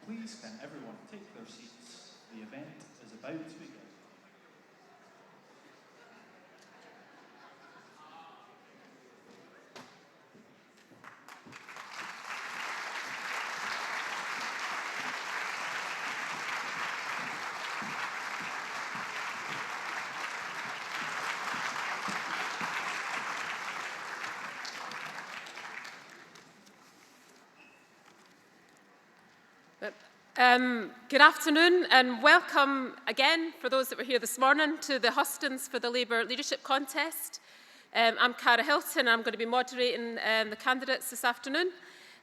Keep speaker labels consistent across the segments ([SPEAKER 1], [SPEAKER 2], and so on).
[SPEAKER 1] Please can everyone take their seats? The event is about to begin.
[SPEAKER 2] Good afternoon and welcome again, for those that were here this morning, to the Hustings for the Labour Leadership Contest. I'm Cara Hilton. I'm going to be moderating the candidates this afternoon.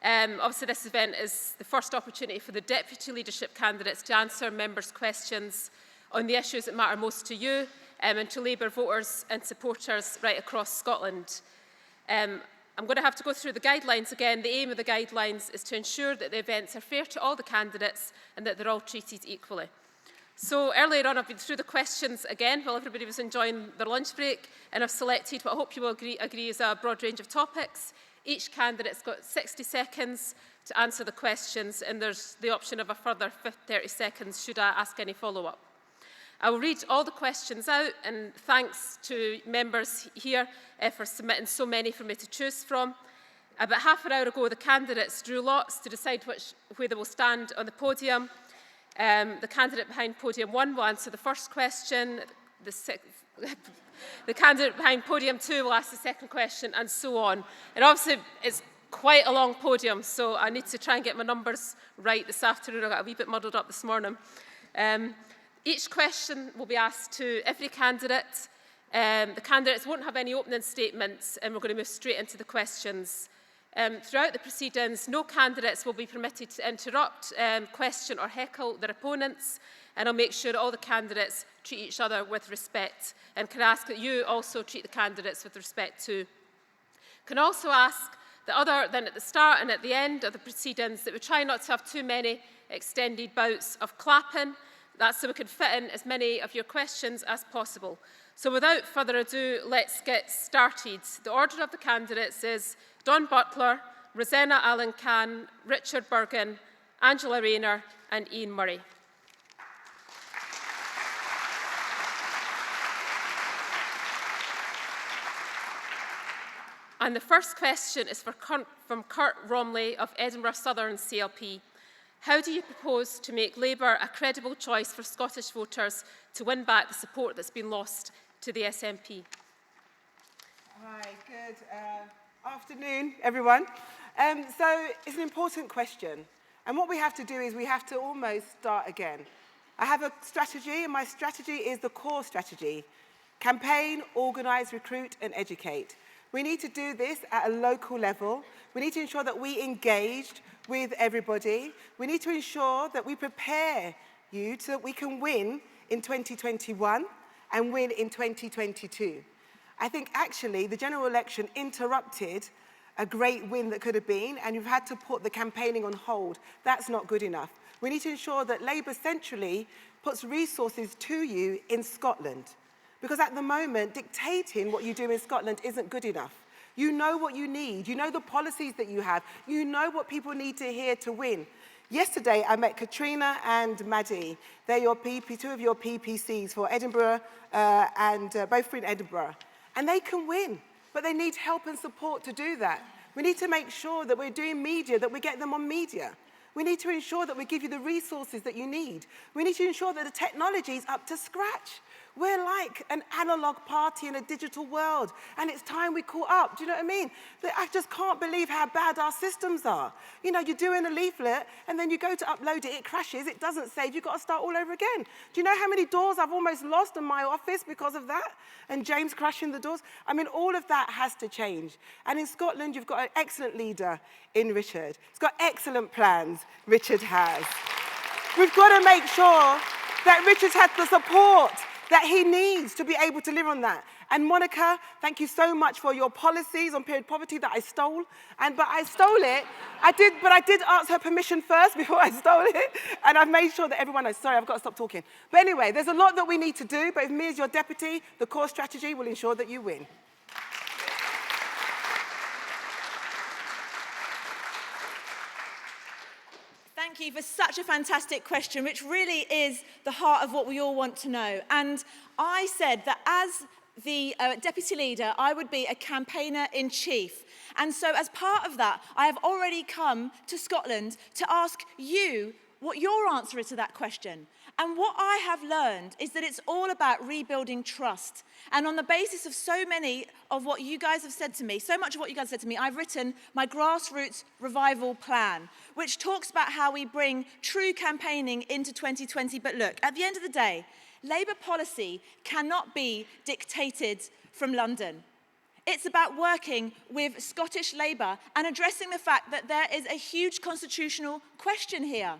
[SPEAKER 2] Obviously this event is the first opportunity for the deputy leadership candidates to answer members' questions on the issues that matter most to you and to Labour voters and supporters right across Scotland. I'm going to have to go through the guidelines again. The aim of the guidelines is to ensure that the events are fair to all the candidates and that they're all treated equally. So earlier on, I've been through the questions again while everybody was enjoying their lunch break, and I've selected what I hope you will agree is a broad range of topics. Each candidate's got 60 seconds to answer the questions, and there's the option of a further 30 seconds should I ask any follow-up. I will read all the questions out, and thanks to members here for submitting so many for me to choose from. About half an hour ago, the candidates drew lots to decide where they will stand on the podium. The candidate behind podium 1 will answer the first question. The candidate behind podium 2 will ask the second question, and so on. And obviously, it's quite a long podium, so I need to try and get my numbers right this afternoon. I got a wee bit muddled up this morning. Each question will be asked to every candidate. The candidates won't have any opening statements, and we're going to move straight into the questions. Throughout the proceedings, no candidates will be permitted to interrupt, question or heckle their opponents, and I'll make sure all the candidates treat each other with respect. And can I ask that you also treat the candidates with respect too. Can also ask that other than at the start and at the end of the proceedings, that we try not to have too many extended bouts of clapping. That's so we can fit in as many of your questions as possible. So without further ado, let's get started. The order of the candidates is Don Butler, Rosanna Allen-Khan, Richard Bergen, Angela Rayner and Ian Murray. And the first question is from Kurt Romley of Edinburgh Southern CLP. How do you propose to make Labour a credible choice for Scottish voters to win back the support that's been lost to the SNP?
[SPEAKER 3] Hi, good afternoon, everyone. So it's an important question. And what we have to do is we have to almost start again. I have a strategy, and my strategy is the core strategy. Campaign, organise, recruit and educate. We need to do this at a local level. We need to ensure that we engaged with everybody. We need to ensure that we prepare you so that we can win in 2021 and win in 2022. I think actually the general election interrupted a great win that could have been, and you've had to put the campaigning on hold. That's not good enough. We need to ensure that Labour centrally puts resources to you in Scotland. Because at the moment, dictating what you do in Scotland isn't good enough. You know what you need. You know the policies that you have. You know what people need to hear to win. Yesterday, I met Katrina and Maddie. They're your two of your PPCs for Edinburgh and both in Edinburgh. And they can win, but they need help and support to do that. We need to make sure that we're doing media, that we get them on media. We need to ensure that we give you the resources that you need. We need to ensure that the technology is up to scratch. We're like an analog party in a digital world, and it's time we caught up. Do you know what I mean? I just can't believe how bad our systems are. You know, you're doing a leaflet, and then you go to upload it, it crashes, it doesn't save, you've got to start all over again. Do you know how many doors I've almost lost in my office because of that? And James crashing the doors? I mean, all of that has to change. And in Scotland, you've got an excellent leader in Richard. He's got excellent plans, Richard has. We've got to make sure that Richard has the support that he needs to be able to live on that. And Monica, thank you so much for your policies on period poverty that I stole. But I stole it. I did ask her permission first before I stole it. And I've made sure that everyone knows. Sorry, I've got to stop talking. But anyway, there's a lot that we need to do. But if me as your deputy, the core strategy will ensure that you win.
[SPEAKER 4] Thank thank you for such a fantastic question, which really is the heart of what we all want to know. And I said that as the deputy leader, I would be a campaigner-in-chief. And so as part of that, I have already come to Scotland to ask you what your answer is to that question. And what I have learned is that it's all about rebuilding trust. And on the basis of so many of what you guys have said to me, so much of what you guys said to me, I've written my grassroots revival plan, which talks about how we bring true campaigning into 2020. But look, at the end of the day, Labour policy cannot be dictated from London. It's about working with Scottish Labour and addressing the fact that there is a huge constitutional question here.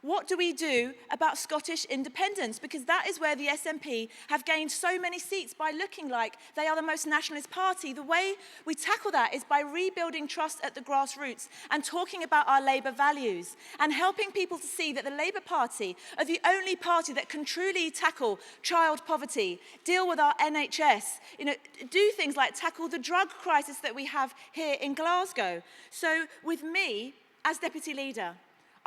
[SPEAKER 4] What do we do about Scottish independence? Because that is where the SNP have gained so many seats by looking like they are the most nationalist party. The way we tackle that is by rebuilding trust at the grassroots and talking about our Labour values and helping people to see that the Labour Party are the only party that can truly tackle child poverty, deal with our NHS, do things like tackle the drug crisis that we have here in Glasgow. So with me as Deputy Leader,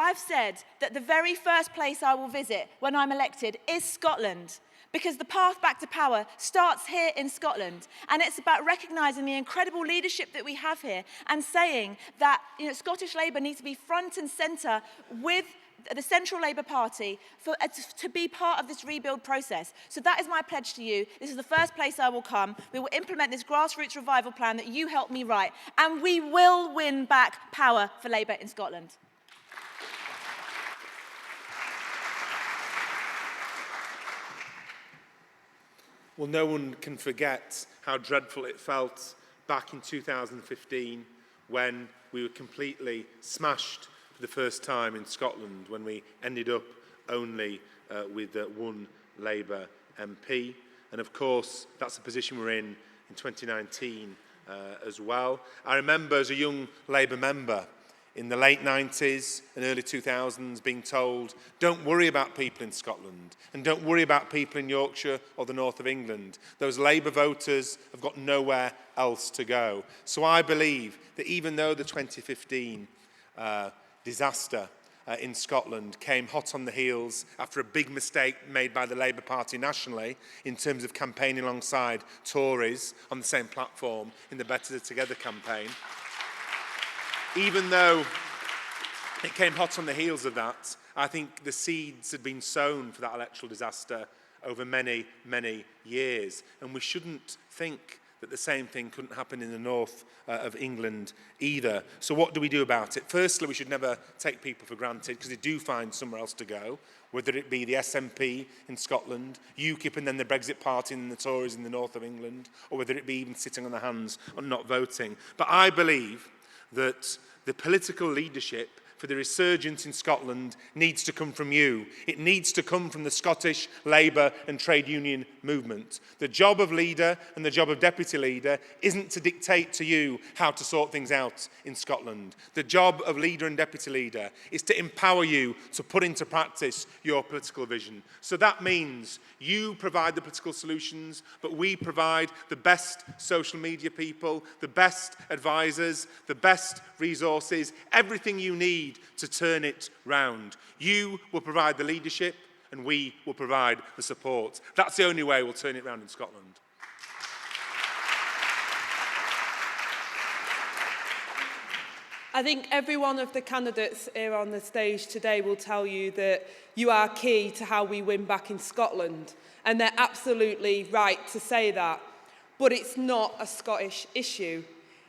[SPEAKER 4] I've said that the very first place I will visit when I'm elected is Scotland, because the path back to power starts here in Scotland. And it's about recognising the incredible leadership that we have here and saying that Scottish Labour needs to be front and centre with the Central Labour Party to be part of this rebuild process. So that is my pledge to you. This is the first place I will come. We will implement this grassroots revival plan that you helped me write, and we will win back power for Labour in Scotland.
[SPEAKER 5] Well, no one can forget how dreadful it felt back in 2015 when we were completely smashed for the first time in Scotland, when we ended up only with one Labour MP. And of course, that's the position we're in 2019 as well. I remember as a young Labour member in the late 90s and early 2000s being told, don't worry about people in Scotland and don't worry about people in Yorkshire or the north of England. Those Labour voters have got nowhere else to go. So I believe that even though the 2015 disaster in Scotland came hot on the heels after a big mistake made by the Labour Party nationally in terms of campaigning alongside Tories on the same platform in the Better Together campaign, even though it came hot on the heels of that, I think the seeds had been sown for that electoral disaster over many, many years. And we shouldn't think that the same thing couldn't happen in the north of England either. So what do we do about it? Firstly, we should never take people for granted because they do find somewhere else to go, whether it be the SNP in Scotland, UKIP and then the Brexit Party and the Tories in the north of England, or whether it be even sitting on their hands and not voting. But I believe that the political leadership for the resurgence in Scotland needs to come from you. It needs to come from the Scottish Labour and trade union movement. The job of leader and the job of deputy leader isn't to dictate to you how to sort things out in Scotland. The job of leader and deputy leader is to empower you to put into practice your political vision. So that means you provide the political solutions, but we provide the best social media people, the best advisors, the best resources, everything you need to turn it round. You will provide the leadership and we will provide the support. That's the only way we'll turn it round in Scotland.
[SPEAKER 6] I think every one of the candidates here on the stage today will tell you that you are key to how we win back in Scotland, and they're absolutely right to say that. But it's not a Scottish issue.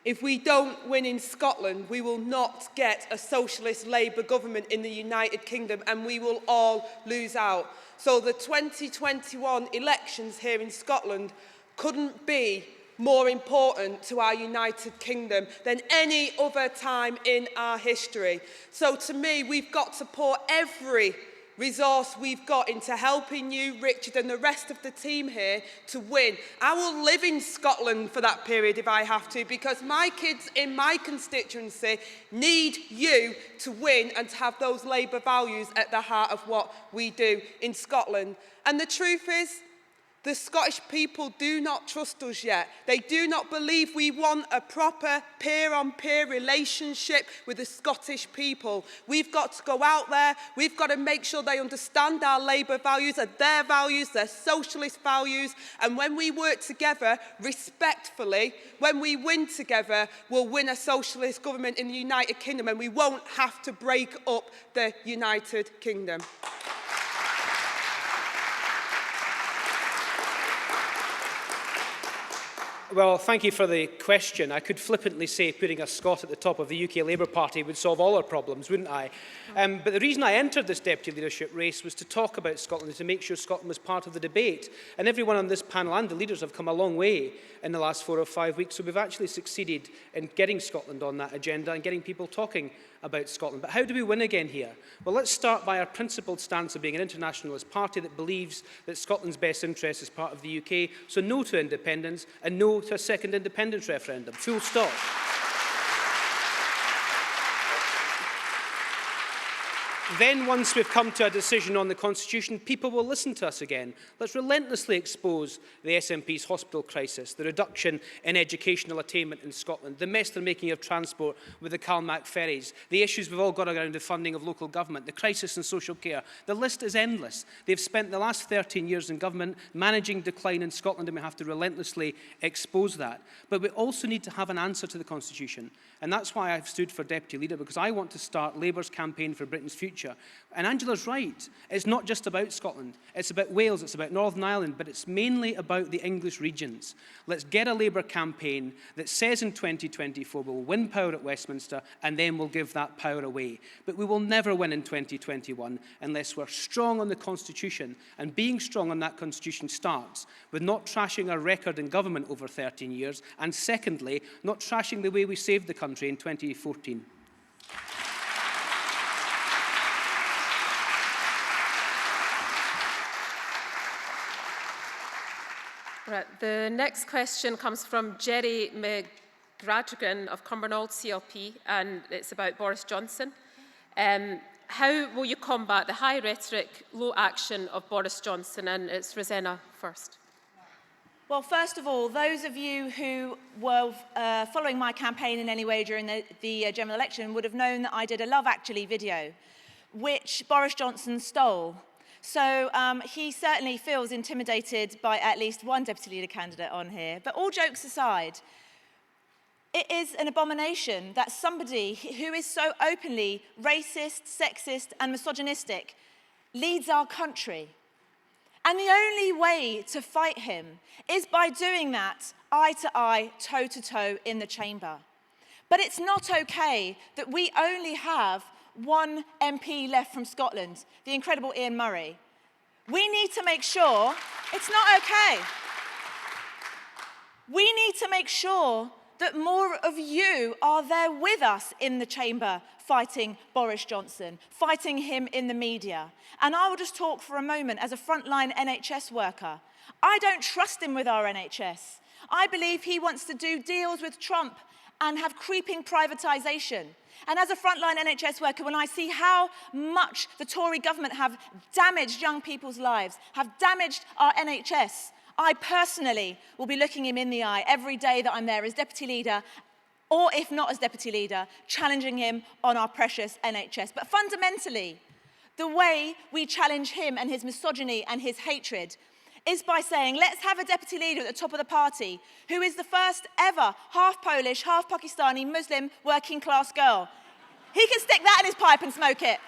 [SPEAKER 6] If we don't win in Scotland, we will not get a socialist Labour government in the United Kingdom and we will all lose out. So the 2021 elections here in Scotland couldn't be more important to our United Kingdom than any other time in our history. So to me, we've got to pour every resource we've got into helping you, Richard, and the rest of the team here to win. I will live in Scotland for that period if I have to, because my kids in my constituency need you to win and to have those Labour values at the heart of what we do in Scotland. And the truth is, The Scottish people do not trust us yet. They do not believe we want a proper peer-on-peer relationship with the Scottish people. We've got to go out there. We've got to make sure they understand our Labour values and their socialist values. And when we work together, respectfully, when we win together, we'll win a socialist government in the United Kingdom, and we won't have to break up the United Kingdom.
[SPEAKER 7] Well, thank you for the question. I could flippantly say putting a Scot at the top of the UK Labour Party would solve all our problems, wouldn't I? But the reason I entered this deputy leadership race was to talk about Scotland, to make sure Scotland was part of the debate. And everyone on this panel and the leaders have come a long way in the last 4 or 5 weeks, so we've actually succeeded in getting Scotland on that agenda and getting people talking about Scotland. But how do we win again here? Well, let's start by our principled stance of being an internationalist party that believes that Scotland's best interest is part of the UK, so no to independence and no to a second independence referendum. Full stop. Then, once we've come to a decision on the Constitution, people will listen to us again. Let's relentlessly expose the SNP's hospital crisis, the reduction in educational attainment in Scotland, the mess they're making of transport with the Calmac ferries, the issues we've all got around the funding of local government, the crisis in social care. The list is endless. They've spent the last 13 years in government managing decline in Scotland, and we have to relentlessly expose that. But we also need to have an answer to the Constitution. And that's why I've stood for Deputy Leader, because I want to start Labour's campaign for Britain's future. And Angela's right. It's not just about Scotland. It's about Wales, it's about Northern Ireland, but it's mainly about the English regions. Let's get a Labour campaign that says in 2024 we'll win power at Westminster and then we'll give that power away. But we will never win in 2021 unless we're strong on the Constitution. And being strong on that Constitution starts with not trashing our record in government over 13 years, and secondly, not trashing the way we saved the country in 2014.
[SPEAKER 2] Right, the next question comes from Jerry McGradrigan of Cumbernauld CLP, and it's about Boris Johnson. How will you combat the high rhetoric, low action of Boris Johnson? And it's Rosanna first.
[SPEAKER 4] Well, first of all, those of you who were following my campaign in any way during the general election would have known that I did a Love Actually video, which Boris Johnson stole. So he certainly feels intimidated by at least one deputy leader candidate on here. But all jokes aside, it is an abomination that somebody who is so openly racist, sexist, and misogynistic leads our country. And the only way to fight him is by doing that eye to eye, toe to toe in the chamber. But it's not okay that we only have one MP left from Scotland, the incredible Ian Murray. We need to make sure it's not okay. We need to make sure that more of you are there with us in the chamber fighting Boris Johnson, fighting him in the media. And I will just talk for a moment as a frontline NHS worker. I don't trust him with our NHS. I believe he wants to do deals with Trump and have creeping privatisation. And as a frontline NHS worker, when I see how much the Tory government have damaged young people's lives, have damaged our NHS, I personally will be looking him in the eye every day that I'm there as deputy leader, or if not as deputy leader, challenging him on our precious NHS. But fundamentally, the way we challenge him and his misogyny and his hatred is by saying, let's have a deputy leader at the top of the party who is the first ever half Polish, half Pakistani, Muslim, working class girl. He can stick that in his pipe and smoke it.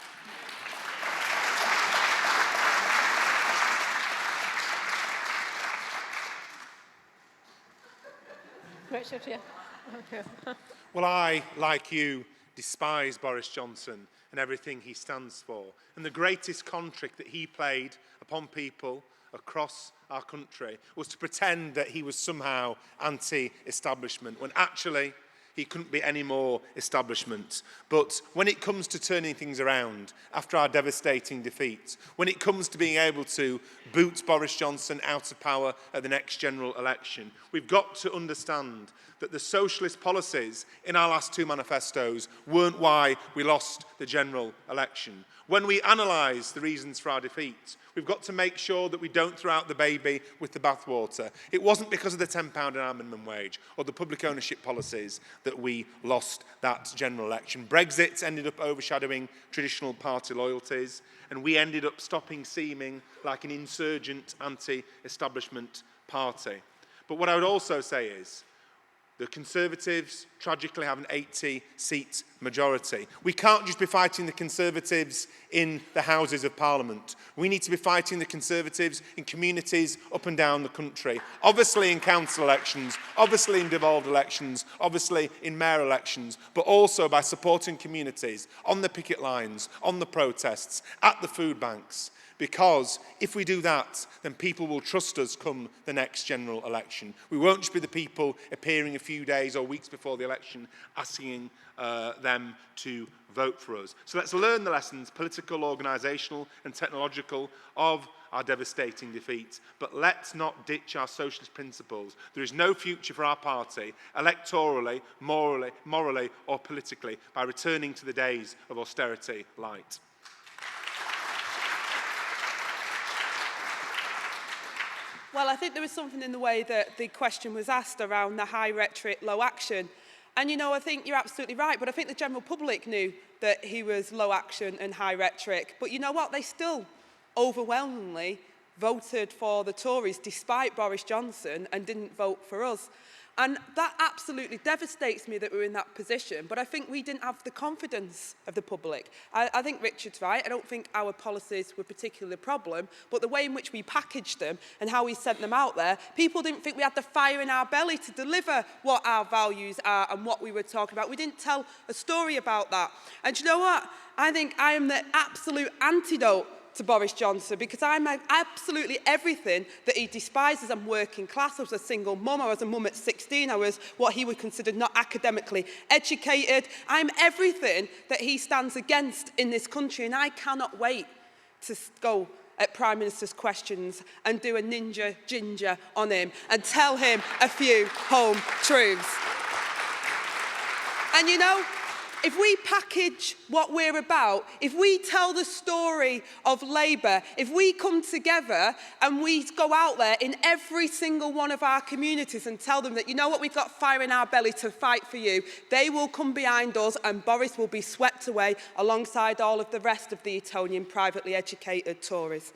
[SPEAKER 2] Richard, yeah. Okay.
[SPEAKER 5] Well, I, like you, despise Boris Johnson and everything he stands for. And the greatest con trick that he played upon people across our country was to pretend that he was somehow anti-establishment, when actually He couldn't be any more establishment. But when it comes to turning things around after our devastating defeat, when it comes to being able to boot Boris Johnson out of power at the next general election, we've got to understand that the socialist policies in our last two manifestos weren't why we lost the general election. When we analyse the reasons for our defeat, we've got to make sure that we don't throw out the baby with the bathwater. It wasn't because of the £10 an hour minimum wage or the public ownership policies that we lost that general election. Brexit ended up overshadowing traditional party loyalties, and we ended up stopping seeming like an insurgent, anti-establishment party. But what I would also say is, the Conservatives tragically have an 80-seat majority. We can't just be fighting the Conservatives in the Houses of Parliament. We need to be fighting the Conservatives in communities up and down the country. Obviously in council elections, obviously in devolved elections, obviously in mayor elections, but also by supporting communities on the picket lines, on the protests, at the food banks. Because if we do that, then people will trust us come the next general election. We won't just be the people appearing a few days or weeks before the election asking them to vote for us. So let's learn the lessons, political, organisational and technological, of our devastating defeat. But let's not ditch our socialist principles. There is no future for our party, electorally, morally or politically, by returning to the days of austerity light.
[SPEAKER 6] Well, I think there was something in the way that the question was asked around the high rhetoric, low action. And, you know, I think you're absolutely right, but I think the general public knew that he was low action and high rhetoric. But you know what? They still overwhelmingly voted for the Tories despite Boris Johnson and didn't vote for us. And that absolutely devastates me that we're in that position, but I think we didn't have the confidence of the public. I think Richard's right. I don't think our policies were particularly a problem, but the way in which we packaged them and how we sent them out there, people didn't think we had the fire in our belly to deliver what our values are and what we were talking about. We didn't tell a story about that. And you know what? I think I am the absolute antidote to Boris Johnson, because I'm absolutely everything that he despises. I'm working class, I was a single mum, I was a mum at 16, I was what he would consider not academically educated. I'm everything that he stands against in this country, and I cannot wait to go at Prime Minister's questions and do a ninja ginger on him and tell him a few home truths. And you know, if we package what we're about, if we tell the story of Labour, if we come together and we go out there in every single one of our communities and tell them that, you know what, we've got fire in our belly to fight for you, they will come behind us and Boris will be swept away alongside all of the rest of the Etonian privately educated Tories.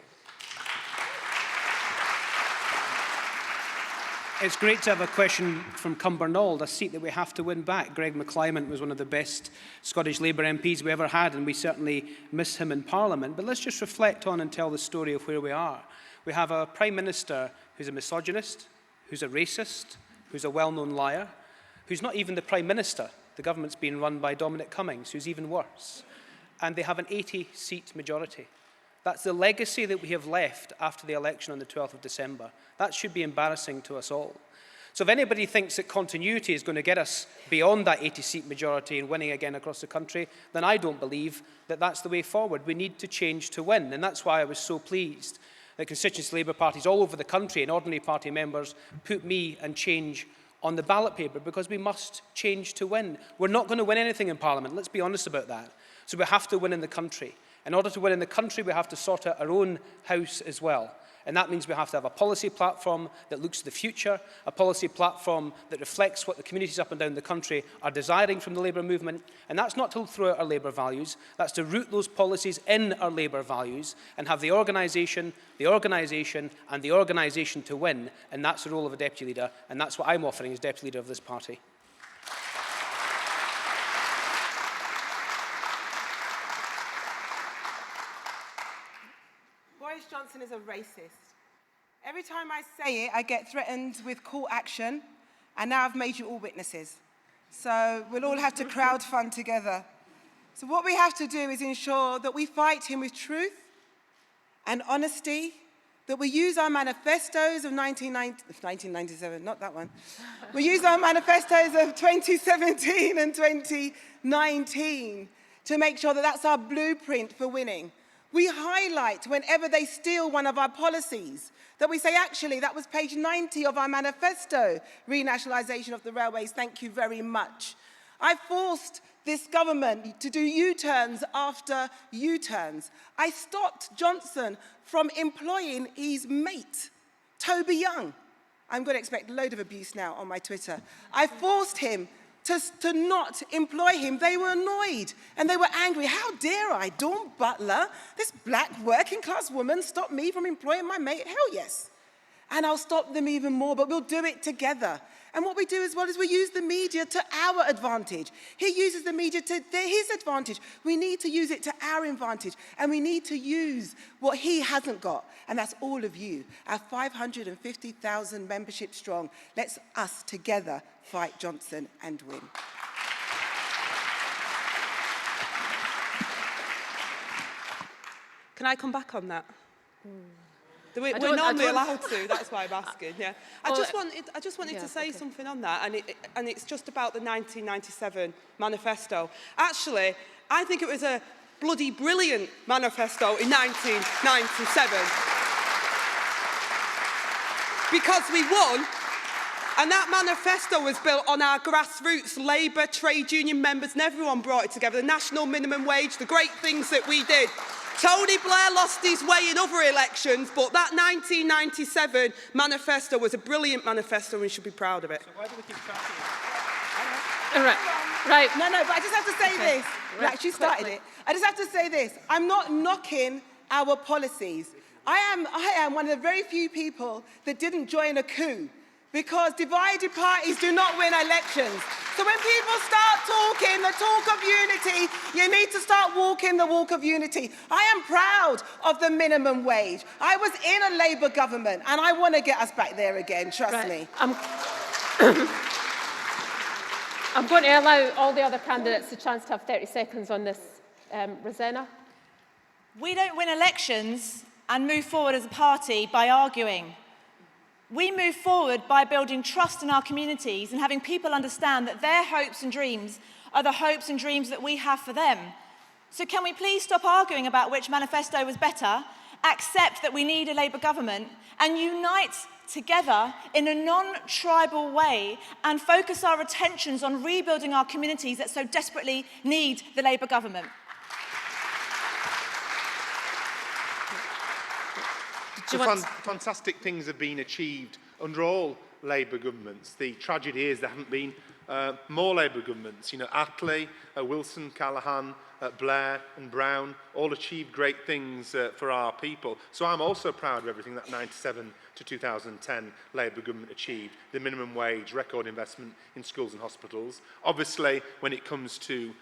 [SPEAKER 7] It's great to have a question from Cumbernauld, a seat that we have to win back. Greg McClymont was one of the best Scottish Labour MPs we ever had, and we certainly miss him in Parliament. But let's just reflect on and tell the story of where we are. We have a Prime Minister who's a misogynist, who's a racist, who's a well-known liar, who's not even the Prime Minister. The government's being run by Dominic Cummings, who's even worse. And they have an 80-seat majority. That's the legacy that we have left after the election on the 12th of December. That should be embarrassing to us all. So if anybody thinks that continuity is going to get us beyond that 80-seat majority and winning again across the country, then I don't believe that that's the way forward. We need to change to win, and that's why I was so pleased that constituency Labour parties all over the country and ordinary party members put me and Change on the ballot paper, because we must change to win. We're not going to win anything in Parliament, let's be honest about that. So we have to win in the country. In order to win in the country, we have to sort out our own house as well. And that means we have to have a policy platform that looks to the future, a policy platform that reflects what the communities up and down the country are desiring from the Labour movement. And that's not to throw out our Labour values, that's to root those policies in our Labour values and have the organisation and the organisation to win. And that's the role of a deputy leader, and that's what I'm offering as deputy leader of this party.
[SPEAKER 3] Boris Johnson is a racist. Every time I say it, I get threatened with court action, and now I've made you all witnesses. So we'll all have to crowdfund together. So what we have to do is ensure that we fight him with truth and honesty that we use our manifestos of 1997, not that one. We use our manifestos of 2017 and 2019 to make sure that that's our blueprint for winning. We highlight whenever they steal one of our policies, that we say, actually, that was page 90 of our manifesto, renationalisation of the railways, thank you very much. I forced this government to do U-turns after U-turns. I stopped Johnson from employing his mate, Toby Young. I'm going to expect a load of abuse now on my Twitter. I forced him to not employ him. They were annoyed and they were angry. How dare I, Dawn Butler, this black working class woman, stop me from employing my mate? Hell yes. And I'll stop them even more, but we'll do it together. And what we do as well is we use the media to our advantage. He uses the media to his advantage. We need to use it to our advantage. And we need to use what he hasn't got. And that's all of you. Our 550,000 membership strong. Let's us together fight Johnson and win.
[SPEAKER 6] Can I come back on that? We're
[SPEAKER 2] don't-
[SPEAKER 6] normally allowed to, that's why I'm asking, yeah. I
[SPEAKER 2] Well,
[SPEAKER 6] just wanted
[SPEAKER 2] yeah,
[SPEAKER 6] to say
[SPEAKER 2] okay.
[SPEAKER 6] something on that, and it's just about the 1997 manifesto. Actually, I think it was a bloody brilliant manifesto in 1997. Because we won, and that manifesto was built on our grassroots, Labour, trade union members, and everyone brought it together. The national minimum wage, the great things that we did. Tony Blair lost his way in other elections, but that 1997 manifesto was a brilliant manifesto and we should be proud of it.
[SPEAKER 7] So why do we keep tracking
[SPEAKER 2] Right.
[SPEAKER 3] No, but I just have to say this.
[SPEAKER 2] Right,
[SPEAKER 3] Like, she started
[SPEAKER 2] quickly.
[SPEAKER 3] it. I just have to say this. I'm not knocking our policies. I am one of the very few people that didn't join a coup, because divided parties do not win elections. So when people start talking the talk of unity, you need to start walking the walk of unity. I am proud of the minimum wage. I was in a Labour government, and I want to get us back there again, trust me.
[SPEAKER 2] I'm going to allow all the other candidates a chance to have 30 seconds on this. Rosanna?
[SPEAKER 4] We don't win elections and move forward as a party by arguing. We move forward by building trust in our communities and having people understand that their hopes and dreams are the hopes and dreams that we have for them. So can we please stop arguing about which manifesto was better, accept that we need a Labour government, and unite together in a non-tribal way and focus our attentions on rebuilding our communities that so desperately need the Labour government?
[SPEAKER 5] Fantastic things have been achieved under all Labour governments. The tragedy is there haven't been more Labour governments. You know, Attlee, Wilson, Callaghan, Blair and Brown all achieved great things for our people. So I'm also proud of everything that 97 to 2010 Labour government achieved. The minimum wage, record investment in schools and hospitals. Obviously, when it comes to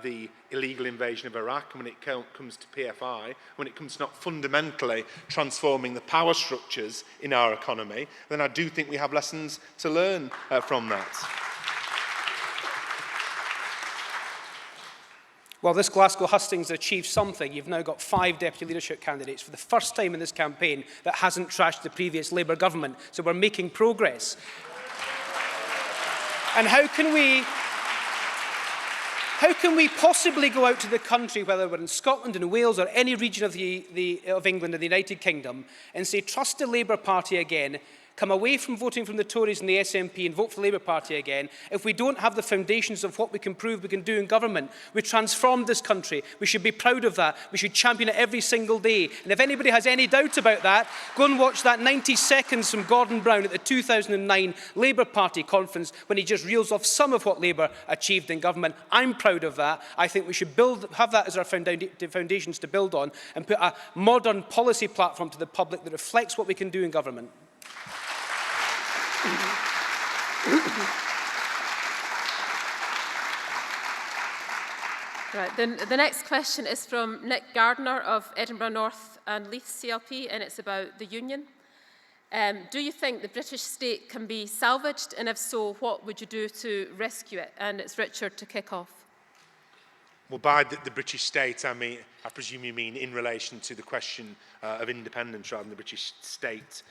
[SPEAKER 5] the illegal invasion of Iraq, and when it comes to PFI, when it comes to not fundamentally transforming the power structures in our economy, then I do think we have lessons to learn from that.
[SPEAKER 7] Well, this Glasgow Hustings achieved something. You've now got 5 deputy leadership candidates for the first time in this campaign that hasn't trashed the previous Labour government. So we're making progress. And how can we possibly go out to the country, whether we're in Scotland and Wales or any region of England and the United Kingdom, and say, trust the Labour Party again, come away from voting from the Tories and the SNP and vote for the Labour Party again, if we don't have the foundations of what we can prove we can do in government? We transformed this country. We should be proud of that. We should champion it every single day. And if anybody has any doubt about that, go and watch that 90 seconds from Gordon Brown at the 2009 Labour Party conference when he just reels off some of what Labour achieved in government. I'm proud of that. I think we should have that as our foundations to build on and put a modern policy platform to the public that reflects what we can do in government.
[SPEAKER 2] Right, the next question is from Nick Gardner of Edinburgh North and Leith CLP, and it's about the union. Do you think the British state can be salvaged? And if so, what would you do to rescue it? And it's Richard to kick off.
[SPEAKER 5] Well, by the British state, I presume you mean in relation to the question of independence rather than the British state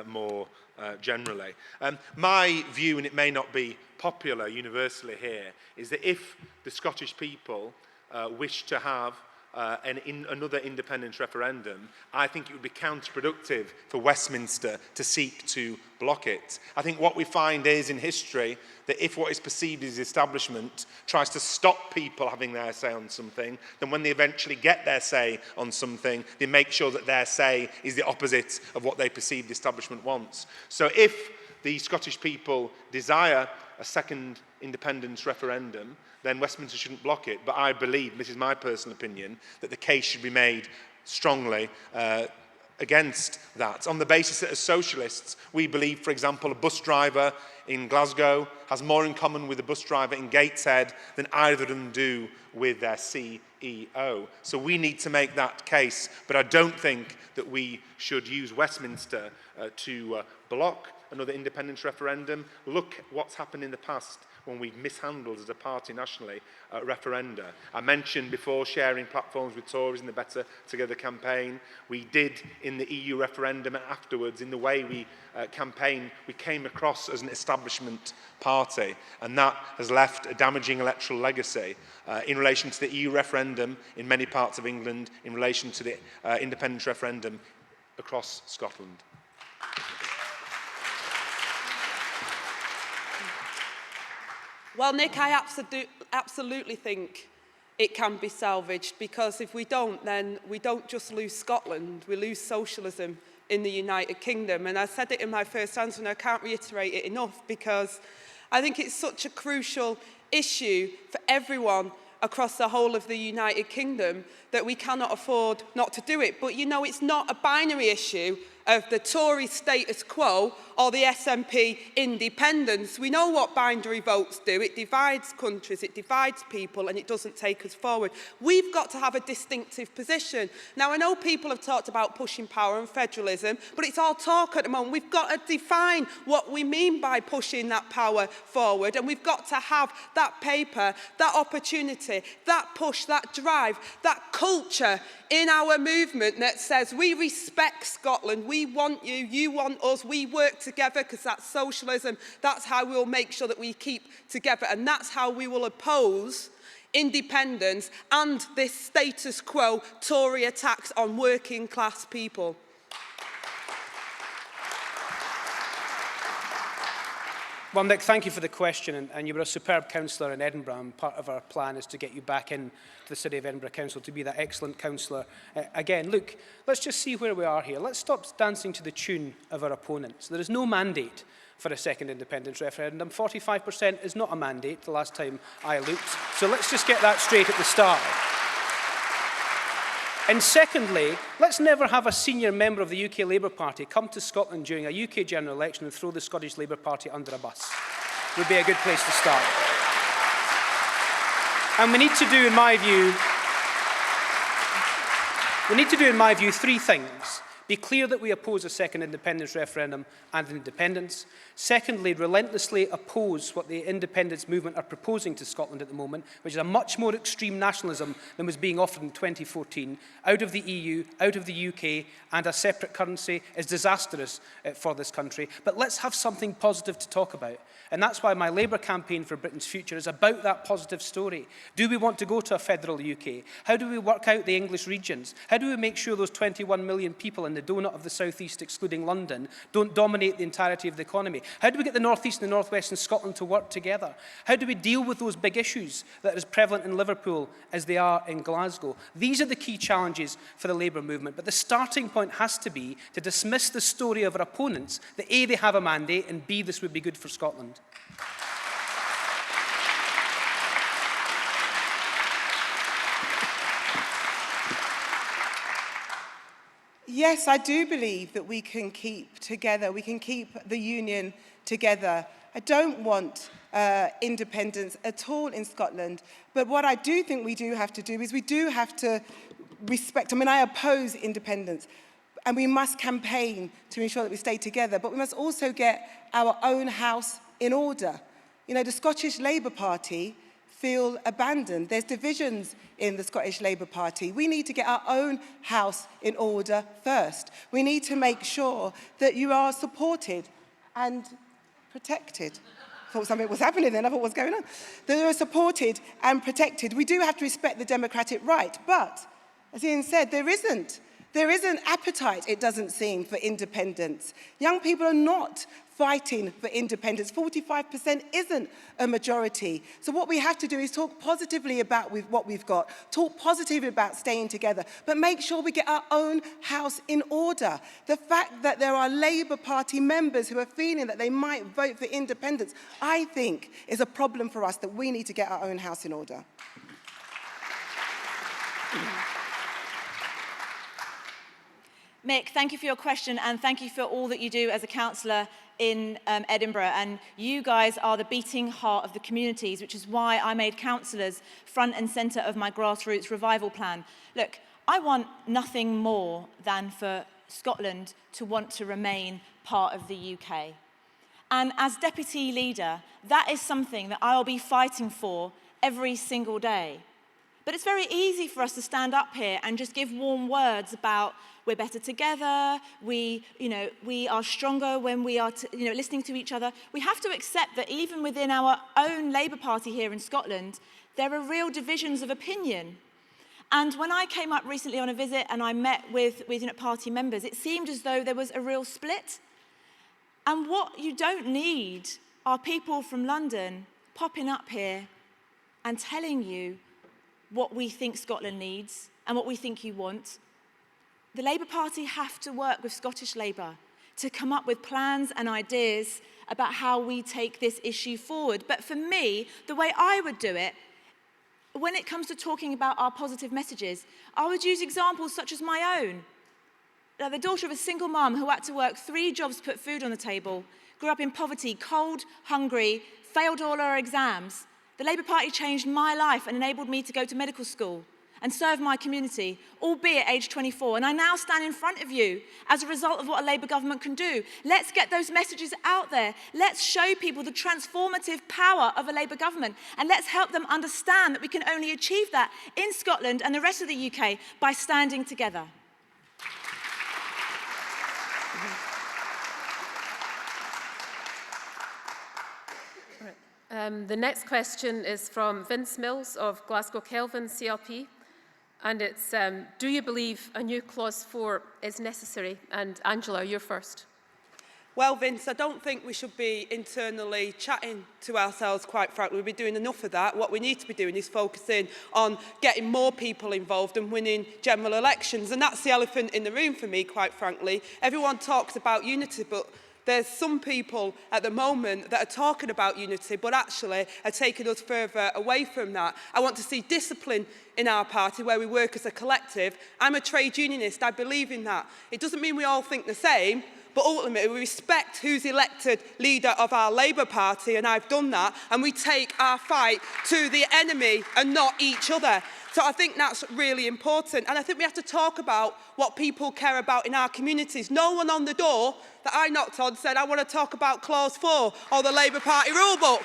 [SPEAKER 5] more generally. My view, and it may not be popular universally here, is that if the Scottish people wish to have another independence referendum, I think it would be counterproductive for Westminster to seek to block it. I think what we find is in history that if what is perceived as the establishment tries to stop people having their say on something, then when they eventually get their say on something, they make sure that their say is the opposite of what they perceive the establishment wants. So if the Scottish people desire a second independence referendum, then Westminster shouldn't block it. But I believe, this is my personal opinion, that the case should be made strongly against that, on the basis that as socialists, we believe, for example, a bus driver in Glasgow has more in common with a bus driver in Gateshead than either of them do with their CEO. So we need to make that case, but I don't think that we should use Westminster to block another independence referendum. Look what's happened in the past when we've mishandled as a party nationally referenda. I mentioned before sharing platforms with Tories in the Better Together campaign. We did in the EU referendum, and afterwards in the way we campaigned, we came across as an establishment party, and that has left a damaging electoral legacy in relation to the EU referendum in many parts of England, in relation to the independence referendum across Scotland.
[SPEAKER 6] Well, Nick, I absolutely think it can be salvaged, because if we don't, then we don't just lose Scotland, we lose socialism in the United Kingdom. And I said it in my first answer, and I can't reiterate it enough, because I think it's such a crucial issue for everyone across the whole of the United Kingdom that we cannot afford not to do it. But you know, it's not a binary issue of the Tory status quo or the SNP independence. We know what binary votes do. It divides countries, it divides people, and it doesn't take us forward. We've got to have a distinctive position. Now, I know people have talked about pushing power and federalism, but it's all talk at the moment. We've got to define what we mean by pushing that power forward, and we've got to have that paper, that opportunity, that push, that drive, that culture in our movement that says we respect Scotland, we want you, you want us, we work together, because that's socialism. That's how we'll make sure that we keep together, and that's how we will oppose independence and this status quo Tory attacks on working class people.
[SPEAKER 7] Well, Nick, thank you for the question, and you were a superb councillor in Edinburgh, and part of our plan is to get you back in to the City of Edinburgh Council to be that excellent councillor again. Look, let's just see where we are here. Let's stop dancing to the tune of our opponents. There is no mandate for a second independence referendum. 45% is not a mandate, the last time I looked. So let's just get that straight at the start. And secondly, let's never have a senior member of the UK Labour Party come to Scotland during a UK general election and throw the Scottish Labour Party under a bus. Would be a good place to start. And we need to do, in my view, three things. Be clear that we oppose a second independence referendum and independence. Secondly, relentlessly oppose what the independence movement are proposing to Scotland at the moment, which is a much more extreme nationalism than was being offered in 2014. Out of the EU, out of the UK, and a separate currency is disastrous for this country. But let's have something positive to talk about. And that's why my Labour campaign for Britain's future is about that positive story. Do we want to go to a federal UK? How do we work out the English regions? How do we make sure those 21 million people in the donut of the South East, excluding London, don't dominate the entirety of the economy? How do we get the North East and the North West and Scotland to work together? How do we deal with those big issues that are as prevalent in Liverpool as they are in Glasgow? These are the key challenges for the Labour movement. But the starting point has to be to dismiss the story of our opponents that A, they have a mandate, and B, this would be good for Scotland.
[SPEAKER 3] Yes, I do believe that we can keep together, we can keep the union together. I don't want independence at all in Scotland, but what I do think we do have to do is we do have to respect, I oppose independence, and we must campaign to ensure that we stay together, but we must also get our own house in order. You know, the Scottish Labour Party feel abandoned. There's divisions in the Scottish Labour Party. We need to get our own house in order first. We need to make sure that you are supported and protected. I thought something was happening then, I thought what was going on. That they are supported and protected. We do have to respect the democratic right, but as Ian said, there isn't appetite, it doesn't seem, for independence. Young people are not fighting for independence. 45% isn't a majority. So what we have to do is talk positively about what we've got, talk positively about staying together, but make sure we get our own house in order. The fact that there are Labour Party members who are feeling that they might vote for independence, I think, is a problem for us that we need to get our own house in order.
[SPEAKER 4] Mick, thank you for your question and thank you for all that you do as a councillor in Edinburgh. And you guys are the beating heart of the communities, which is why I made councillors front and centre of my grassroots revival plan. Look, I want nothing more than for Scotland to want to remain part of the UK. And as deputy leader, that is something that I'll be fighting for every single day. But it's very easy for us to stand up here and just give warm words about we're better together, we are stronger when we are listening to each other. We have to accept that even within our own Labour Party here in Scotland, there are real divisions of opinion. And when I came up recently on a visit and I met with party members, it seemed as though there was a real split. And what you don't need are people from London popping up here and telling you what we think Scotland needs and what we think you want. The Labour Party have to work with Scottish Labour to come up with plans and ideas about how we take this issue forward. But for me, the way I would do it, when it comes to talking about our positive messages, I would use examples such as my own. The daughter of a single mum who had to work 3 jobs to put food on the table, grew up in poverty, cold, hungry, failed all her exams. The Labour Party changed my life and enabled me to go to medical school and serve my community, albeit at age 24. And I now stand in front of you as a result of what a Labour government can do. Let's get those messages out there. Let's show people the transformative power of a Labour government. And let's help them understand that we can only achieve that in Scotland and the rest of the UK by standing together.
[SPEAKER 2] The next question is from Vince Mills of Glasgow Kelvin CLP, and it's, do you believe a new Clause 4 is necessary? And Angela, you're first.
[SPEAKER 6] Well, Vince, I don't think we should be internally chatting to ourselves, quite frankly. We'll be doing enough of that. What we need to be doing is focusing on getting more people involved and winning general elections. And that's the elephant in the room for me, quite frankly. Everyone talks about unity, but there's some people at the moment that are talking about unity, but actually are taking us further away from that. I want to see discipline in our party where we work as a collective. I'm a trade unionist, I believe in that. It doesn't mean we all think the same, but ultimately we respect who's elected leader of our Labour Party, and I've done that, and we take our fight to the enemy and not each other. So I think that's really important. And I think we have to talk about what people care about in our communities. No one on the door that I knocked on said, I want to talk about Clause 4 or the Labour Party rulebook.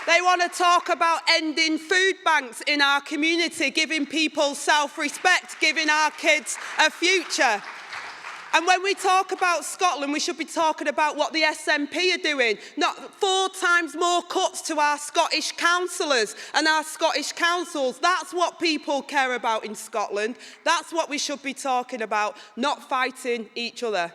[SPEAKER 6] They want to talk about ending food banks in our community, giving people self-respect, giving our kids a future. And when we talk about Scotland, we should be talking about what the SNP are doing, not 4 times more cuts to our Scottish councillors and our Scottish councils. That's what people care about in Scotland. That's what we should be talking about, not fighting each other.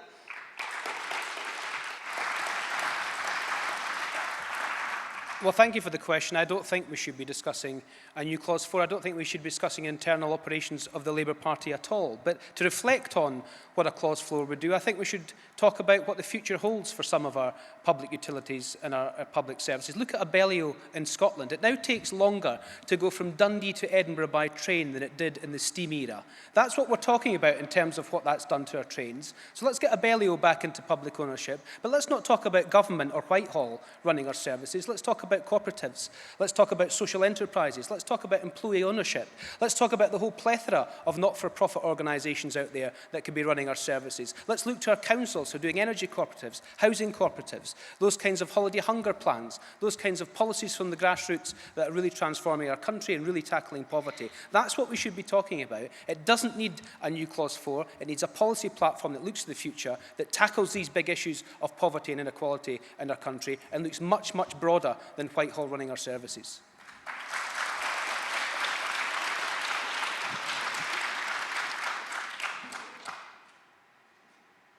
[SPEAKER 7] Well, thank you for the question. I don't think we should be discussing a new Clause 4. I don't think we should be discussing internal operations of the Labour Party at all. But to reflect on what a Clause 4 would do, I think we should talk about what the future holds for some of our public utilities and our public services. Look at Abellio in Scotland. It now takes longer to go from Dundee to Edinburgh by train than it did in the steam era. That's what we're talking about in terms of what that's done to our trains. So let's get Abellio back into public ownership. But let's not talk about government or Whitehall running our services. Let's talk about about cooperatives. Let's talk about social enterprises. Let's talk about employee ownership. Let's talk about the whole plethora of not-for-profit organisations out there that could be running our services. Let's look to our councils who are doing energy cooperatives, housing cooperatives, those kinds of holiday hunger plans, those kinds of policies from the grassroots that are really transforming our country and really tackling poverty. That's what we should be talking about. It doesn't need a new Clause 4. It needs a policy platform that looks to the future, that tackles these big issues of poverty and inequality in our country and looks much, much broader than Whitehall running our services.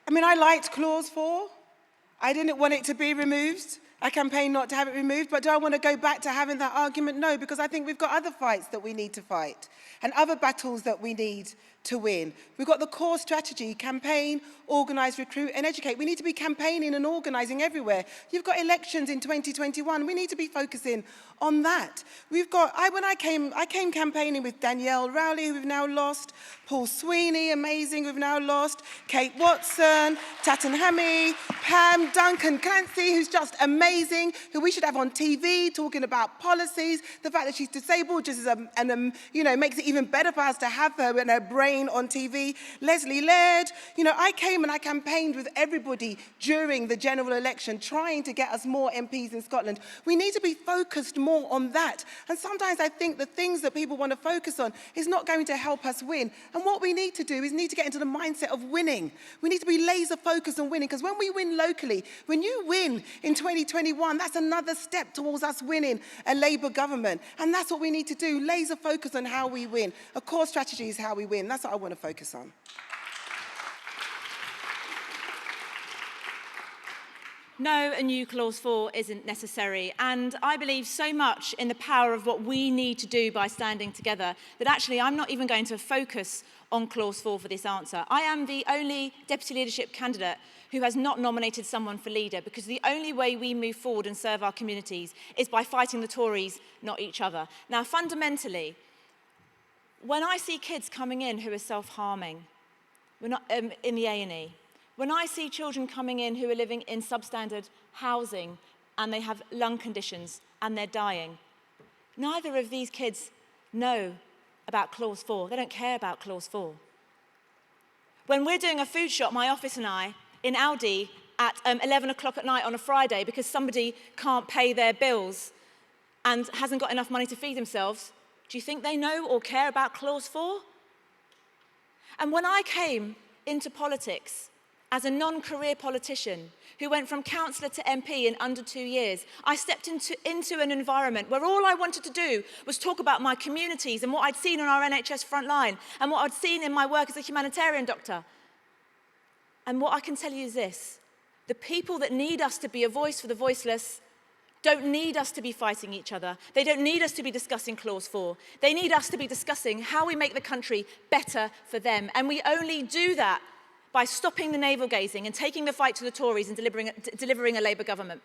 [SPEAKER 3] I mean, I liked Clause 4. I didn't want it to be removed. I campaigned not to have it removed, but do I want to go back to having that argument? No, because I think we've got other fights that we need to fight and other battles that we need to win. We've got the core strategy: campaign, organise, recruit and educate. We need to be campaigning and organising everywhere. You've got elections in 2021. We need to be focusing on that. We've got, when I came campaigning with Danielle Rowley, who we've now lost, Paul Sweeney, amazing, who we've now lost, Kate Watson, Tatan Hammy, Pam, Duncan Clancy, who's just amazing, who we should have on TV talking about policies. The fact that she's disabled just is, makes it even better for us to have her and her brain on TV. Leslie Laird, I came and I campaigned with everybody during the general election, trying to get us more MPs in Scotland. We need to be focused more on that. And sometimes I think the things that people want to focus on is not going to help us win. And what we need to do is need to get into the mindset of winning. We need to be laser focused on winning, because when we win locally, when you win in 2021, that's another step towards us winning a Labour government. And that's what we need to do, laser focus on how we win. A core strategy is how we win. That's what I want to focus on.
[SPEAKER 4] No, a new Clause 4 isn't necessary. And I believe so much in the power of what we need to do by standing together that actually I'm not even going to focus on Clause 4 for this answer. I am the only deputy leadership candidate who has not nominated someone for leader, because the only way we move forward and serve our communities is by fighting the Tories, not each other. Now, fundamentally, when I see kids coming in who are self-harming, we're not in the A&E, when I see children coming in who are living in substandard housing and they have lung conditions and they're dying, neither of these kids know about Clause 4. They don't care about Clause 4. When we're doing a food shop, my office and I, in Aldi at 11 o'clock at night on a Friday because somebody can't pay their bills and hasn't got enough money to feed themselves, do you think they know or care about Clause 4? And when I came into politics as a non-career politician who went from councillor to MP in under 2 years, I stepped into an environment where all I wanted to do was talk about my communities and what I'd seen on our NHS front line and what I'd seen in my work as a humanitarian doctor. And what I can tell you is this: the people that need us to be a voice for the voiceless don't need us to be fighting each other. They don't need us to be discussing Clause 4. They need us to be discussing how we make the country better for them. And we only do that by stopping the navel-gazing and taking the fight to the Tories and delivering a Labour government.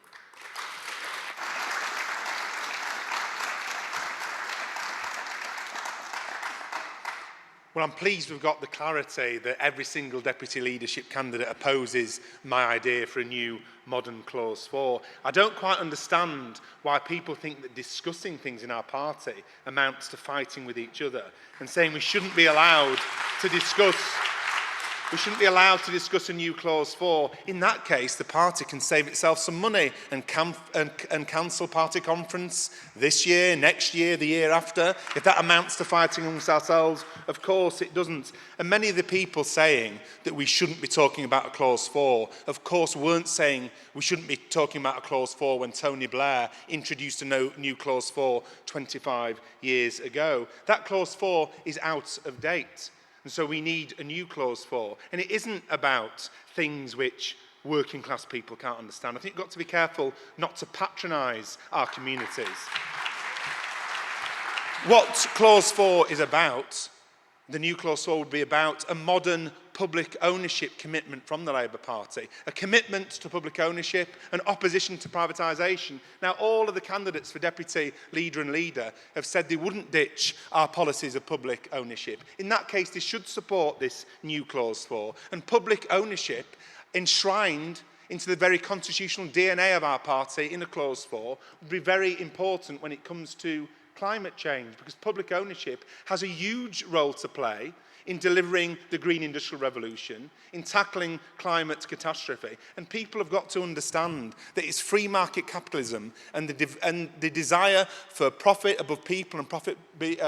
[SPEAKER 5] Well, I'm pleased we've got the clarity that every single deputy leadership candidate opposes my idea for a new modern Clause 4. I don't quite understand why people think that discussing things in our party amounts to fighting with each other and saying we shouldn't be allowed to discuss a new Clause 4. In that case, the party can save itself some money and cancel party conference this year, next year, the year after. If that amounts to fighting amongst ourselves, of course it doesn't. And many of the people saying that we shouldn't be talking about a Clause 4, of course, weren't saying we shouldn't be talking about a Clause 4 when Tony Blair introduced a new Clause 4 25 years ago. That Clause 4 is out of date. And so we need a new Clause 4. And it isn't about things which working class people can't understand. I think you've got to be careful not to patronise our communities. What Clause 4 is about, the new Clause 4 would be about a modern public ownership commitment from the Labour Party, a commitment to public ownership, an opposition to privatisation. Now, all of the candidates for deputy leader and leader have said they wouldn't ditch our policies of public ownership. In that case, they should support this new Clause 4. And public ownership enshrined into the very constitutional DNA of our party in a clause 4 would be very important when it comes to climate change, because public ownership has a huge role to play in delivering the green industrial revolution, in tackling climate catastrophe. And people have got to understand that it's free market capitalism and the desire for profit above people and profit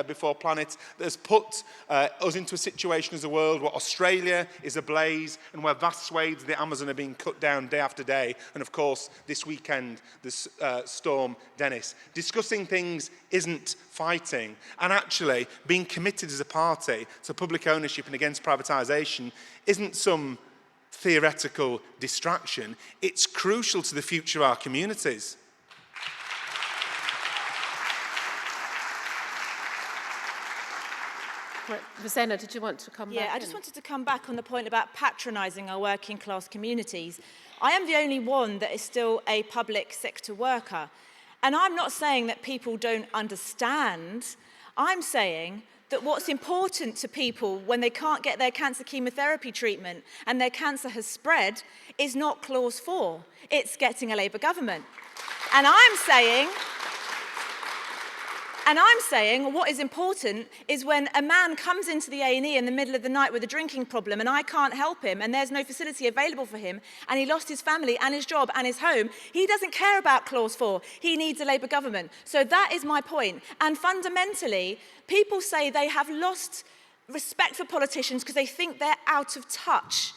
[SPEAKER 5] before planet that has put us into a situation as a world where Australia is ablaze and where vast swathes of the Amazon are being cut down day after day. And of course, this weekend, this storm Dennis. Discussing things isn't fighting, and actually being committed as a party to public ownership and against privatisation isn't some theoretical distraction. It's crucial to the future of our communities.
[SPEAKER 2] Right. Rosanna, did you want to come back?
[SPEAKER 4] Yeah, I just wanted to come back on the point about patronising our working class communities. I am the only one that is still a public sector worker. And I'm not saying that people don't understand. I'm saying that what's important to people when they can't get their cancer chemotherapy treatment and their cancer has spread is not clause 4. It's getting a Labour government. And I'm saying what is important is when a man comes into the A&E in the middle of the night with a drinking problem and I can't help him and there's no facility available for him and he lost his family and his job and his home, he doesn't care about clause 4. He needs a Labour government. So that is my point. And fundamentally, people say they have lost respect for politicians because they think they're out of touch.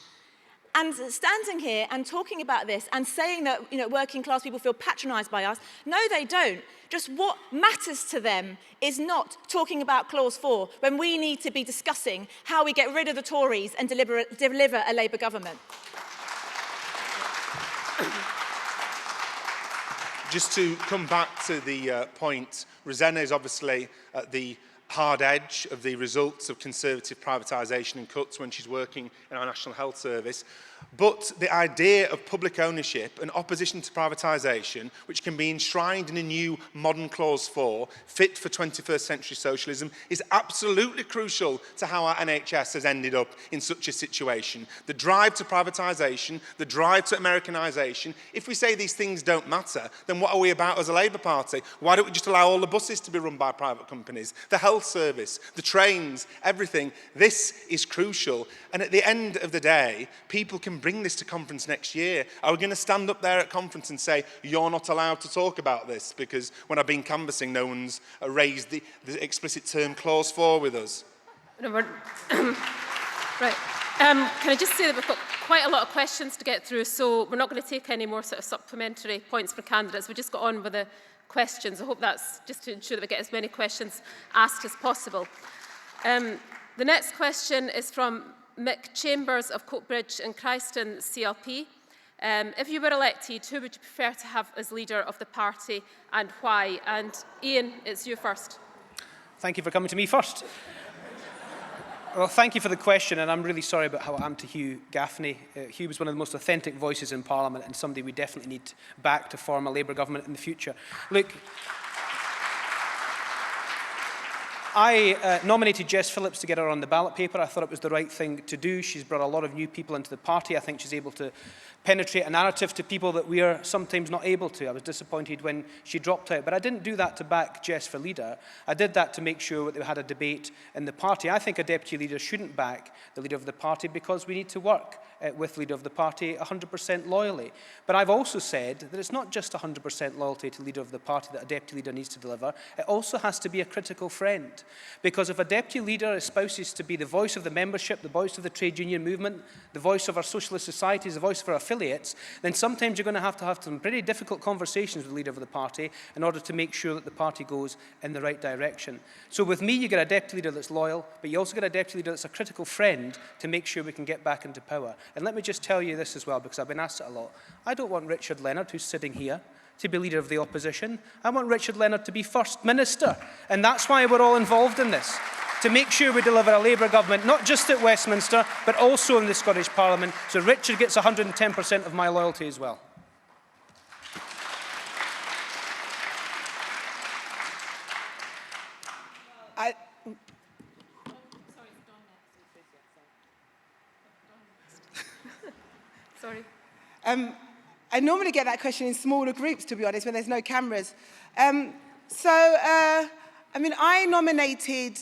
[SPEAKER 4] And standing here and talking about this and saying that working class people feel patronised by us, no, they don't. Just what matters to them is not talking about clause 4 when we need to be discussing how we get rid of the Tories and deliver a Labour government.
[SPEAKER 5] Just to come back to the point, Rosanna is obviously at the hard edge of the results of Conservative privatisation and cuts when she's working in our National Health Service. But the idea of public ownership and opposition to privatisation, which can be enshrined in a new modern clause 4, fit for 21st century socialism, is absolutely crucial to how our NHS has ended up in such a situation. The drive to privatisation, the drive to Americanisation. If we say these things don't matter, then what are we about as a Labour Party? Why don't we just allow all the buses to be run by private companies? The health service, the trains, everything. This is crucial. And at the end of the day, people can bring this to conference next year. Are we going to stand up there at conference and say, you're not allowed to talk about this? Because when I've been canvassing, no one's raised the explicit term clause 4 with us.
[SPEAKER 2] No, right. Can I just say that we've got quite a lot of questions to get through, so we're not going to take any more sort of supplementary points for candidates. We just got on with the questions. I hope that's just to ensure that we get as many questions asked as possible. The next question is from Mick Chambers of Coatbridge and Christon CLP. If you were elected, who would you prefer to have as leader of the party and why? And Ian, it's you first.
[SPEAKER 7] Thank you for coming to me first. Well, thank you for the question, and I'm really sorry about how I am to Hugh Gaffney. Hugh was one of the most authentic voices in Parliament and somebody we definitely need back to form a Labour government in the future. Look, I nominated Jess Phillips to get her on the ballot paper. I thought it was the right thing to do. She's brought a lot of new people into the party. I think she's able to penetrate a narrative to people that we are sometimes not able to. I was disappointed when she dropped out, but I didn't do that to back Jess for leader. I did that to make sure that we had a debate in the party. I think a deputy leader shouldn't back the leader of the party because we need to work with leader of the party 100% loyally. But I've also said that it's not just 100% loyalty to leader of the party that a deputy leader needs to deliver. It also has to be a critical friend. Because if a deputy leader espouses to be the voice of the membership, the voice of the trade union movement, the voice of our socialist societies, the voice of our affiliates, then sometimes you're going to have some pretty difficult conversations with the leader of the party in order to make sure that the party goes in the right direction. So with me, you get a deputy leader that's loyal, but you also get a deputy leader that's a critical friend to make sure we can get back into power. And let me just tell you this as well, because I've been asked it a lot. I don't want Richard Leonard, who's sitting here, to be leader of the opposition. I want Richard Leonard to be First Minister. And that's why we're all involved in this, to make sure we deliver a Labour government, not just at Westminster, but also in the Scottish Parliament. So Richard gets 110% of my loyalty as well.
[SPEAKER 2] Sorry.
[SPEAKER 3] I normally get that question in smaller groups, to be honest, when there's no cameras. I nominated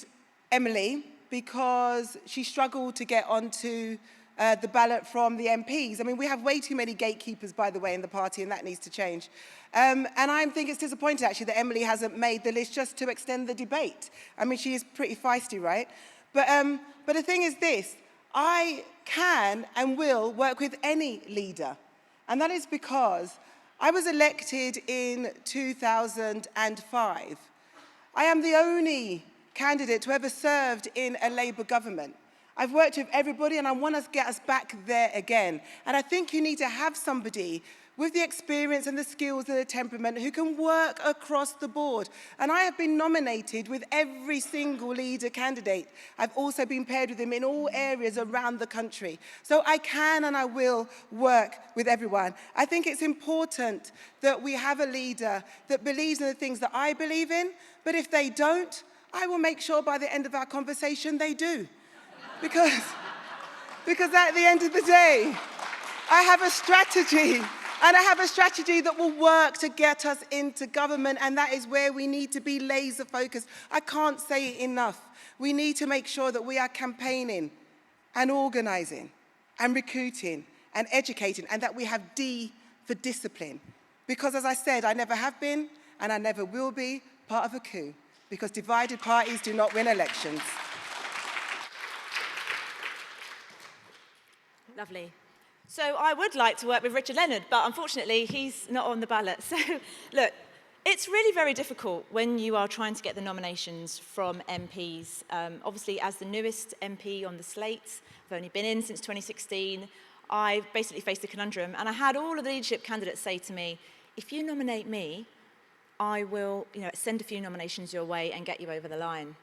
[SPEAKER 3] Emily because she struggled to get onto the ballot from the MPs. I mean, we have way too many gatekeepers, by the way, in the party, and that needs to change. And I think it's disappointing, actually, that Emily hasn't made the list just to extend the debate. I mean, she is pretty feisty, right? But the thing is this, I can and will work with any leader. And that is because I was elected in 2005. I am the only candidate to ever served in a Labour government. I've worked with everybody and I want to get us back there again. And I think you need to have somebody with the experience and the skills and the temperament who can work across the board. And I have been nominated with every single leader candidate. I've also been paired with them in all areas around the country. So I can and I will work with everyone. I think it's important that we have a leader that believes in the things that I believe in, but if they don't, I will make sure by the end of our conversation they do. Because at the end of the day, I have a strategy. And I have a strategy that will work to get us into government, and that is where we need to be laser focused. I can't say it enough. We need to make sure that we are campaigning and organising and recruiting and educating, and that we have D for discipline. Because as I said, I never have been and I never will be part of a coup, because divided parties do not win elections.
[SPEAKER 4] Lovely. So I would like to work with Richard Leonard, but unfortunately he's not on the ballot. So look, it's really very difficult when you are trying to get the nominations from MPs. Obviously, as the newest MP on the slate, I've only been in since 2016, I basically faced a conundrum, and I had all of the leadership candidates say to me, if you nominate me, I will send a few nominations your way and get you over the line.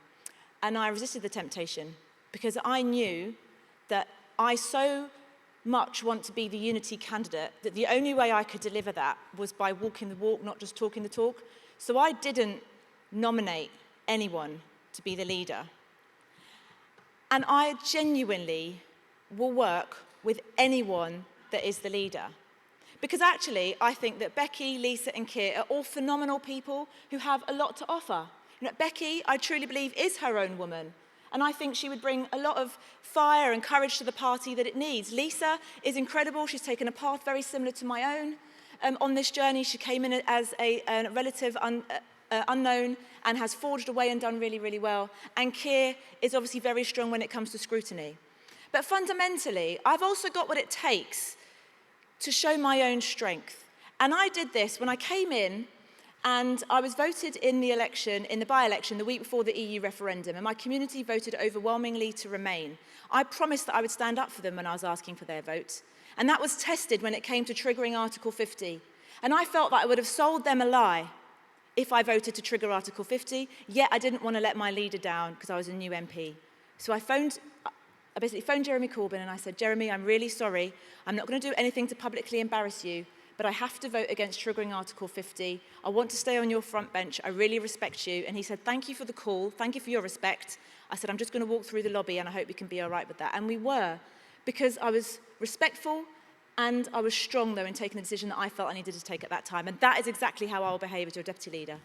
[SPEAKER 4] And I resisted the temptation because I knew that I so much want to be the unity candidate, that the only way I could deliver that was by walking the walk, not just talking the talk. So I didn't nominate anyone to be the leader. And I genuinely will work with anyone that is the leader. Because actually, I think that Becky, Lisa and Keir are all phenomenal people who have a lot to offer. Becky, I truly believe, is her own woman. And I think she would bring a lot of fire and courage to the party that it needs. Lisa is incredible. She's taken a path very similar to my own. On this journey, she came in as a relative unknown and has forged away and done really, really well. And Keir is obviously very strong when it comes to scrutiny. But fundamentally, I've also got what it takes to show my own strength. And I did this when I came in. And I was voted in the election, in the by-election, the week before the EU referendum, and my community voted overwhelmingly to remain. I promised that I would stand up for them when I was asking for their vote. And that was tested when it came to triggering Article 50. And I felt that I would have sold them a lie if I voted to trigger Article 50, yet I didn't want to let my leader down because I was a new MP. So I basically phoned Jeremy Corbyn and I said, Jeremy, I'm really sorry. I'm not going to do anything to publicly embarrass you, but I have to vote against triggering Article 50. I want to stay on your front bench. I really respect you. And he said, thank you for the call. Thank you for your respect. I said, I'm just going to walk through the lobby and I hope we can be all right with that. And we were, because I was respectful and I was strong, though, in taking the decision that I felt I needed to take at that time. And that is exactly how I will behave as your deputy leader.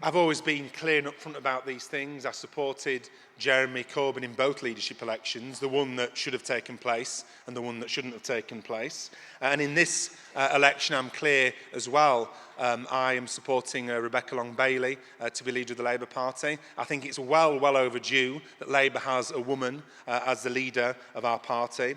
[SPEAKER 5] I've always been clear and upfront about these things. I supported Jeremy Corbyn in both leadership elections, the one that should have taken place and the one that shouldn't have taken place. And in this election, I'm clear as well. I am supporting Rebecca Long-Bailey to be leader of the Labour Party. I think it's well overdue that Labour has a woman as the leader of our party.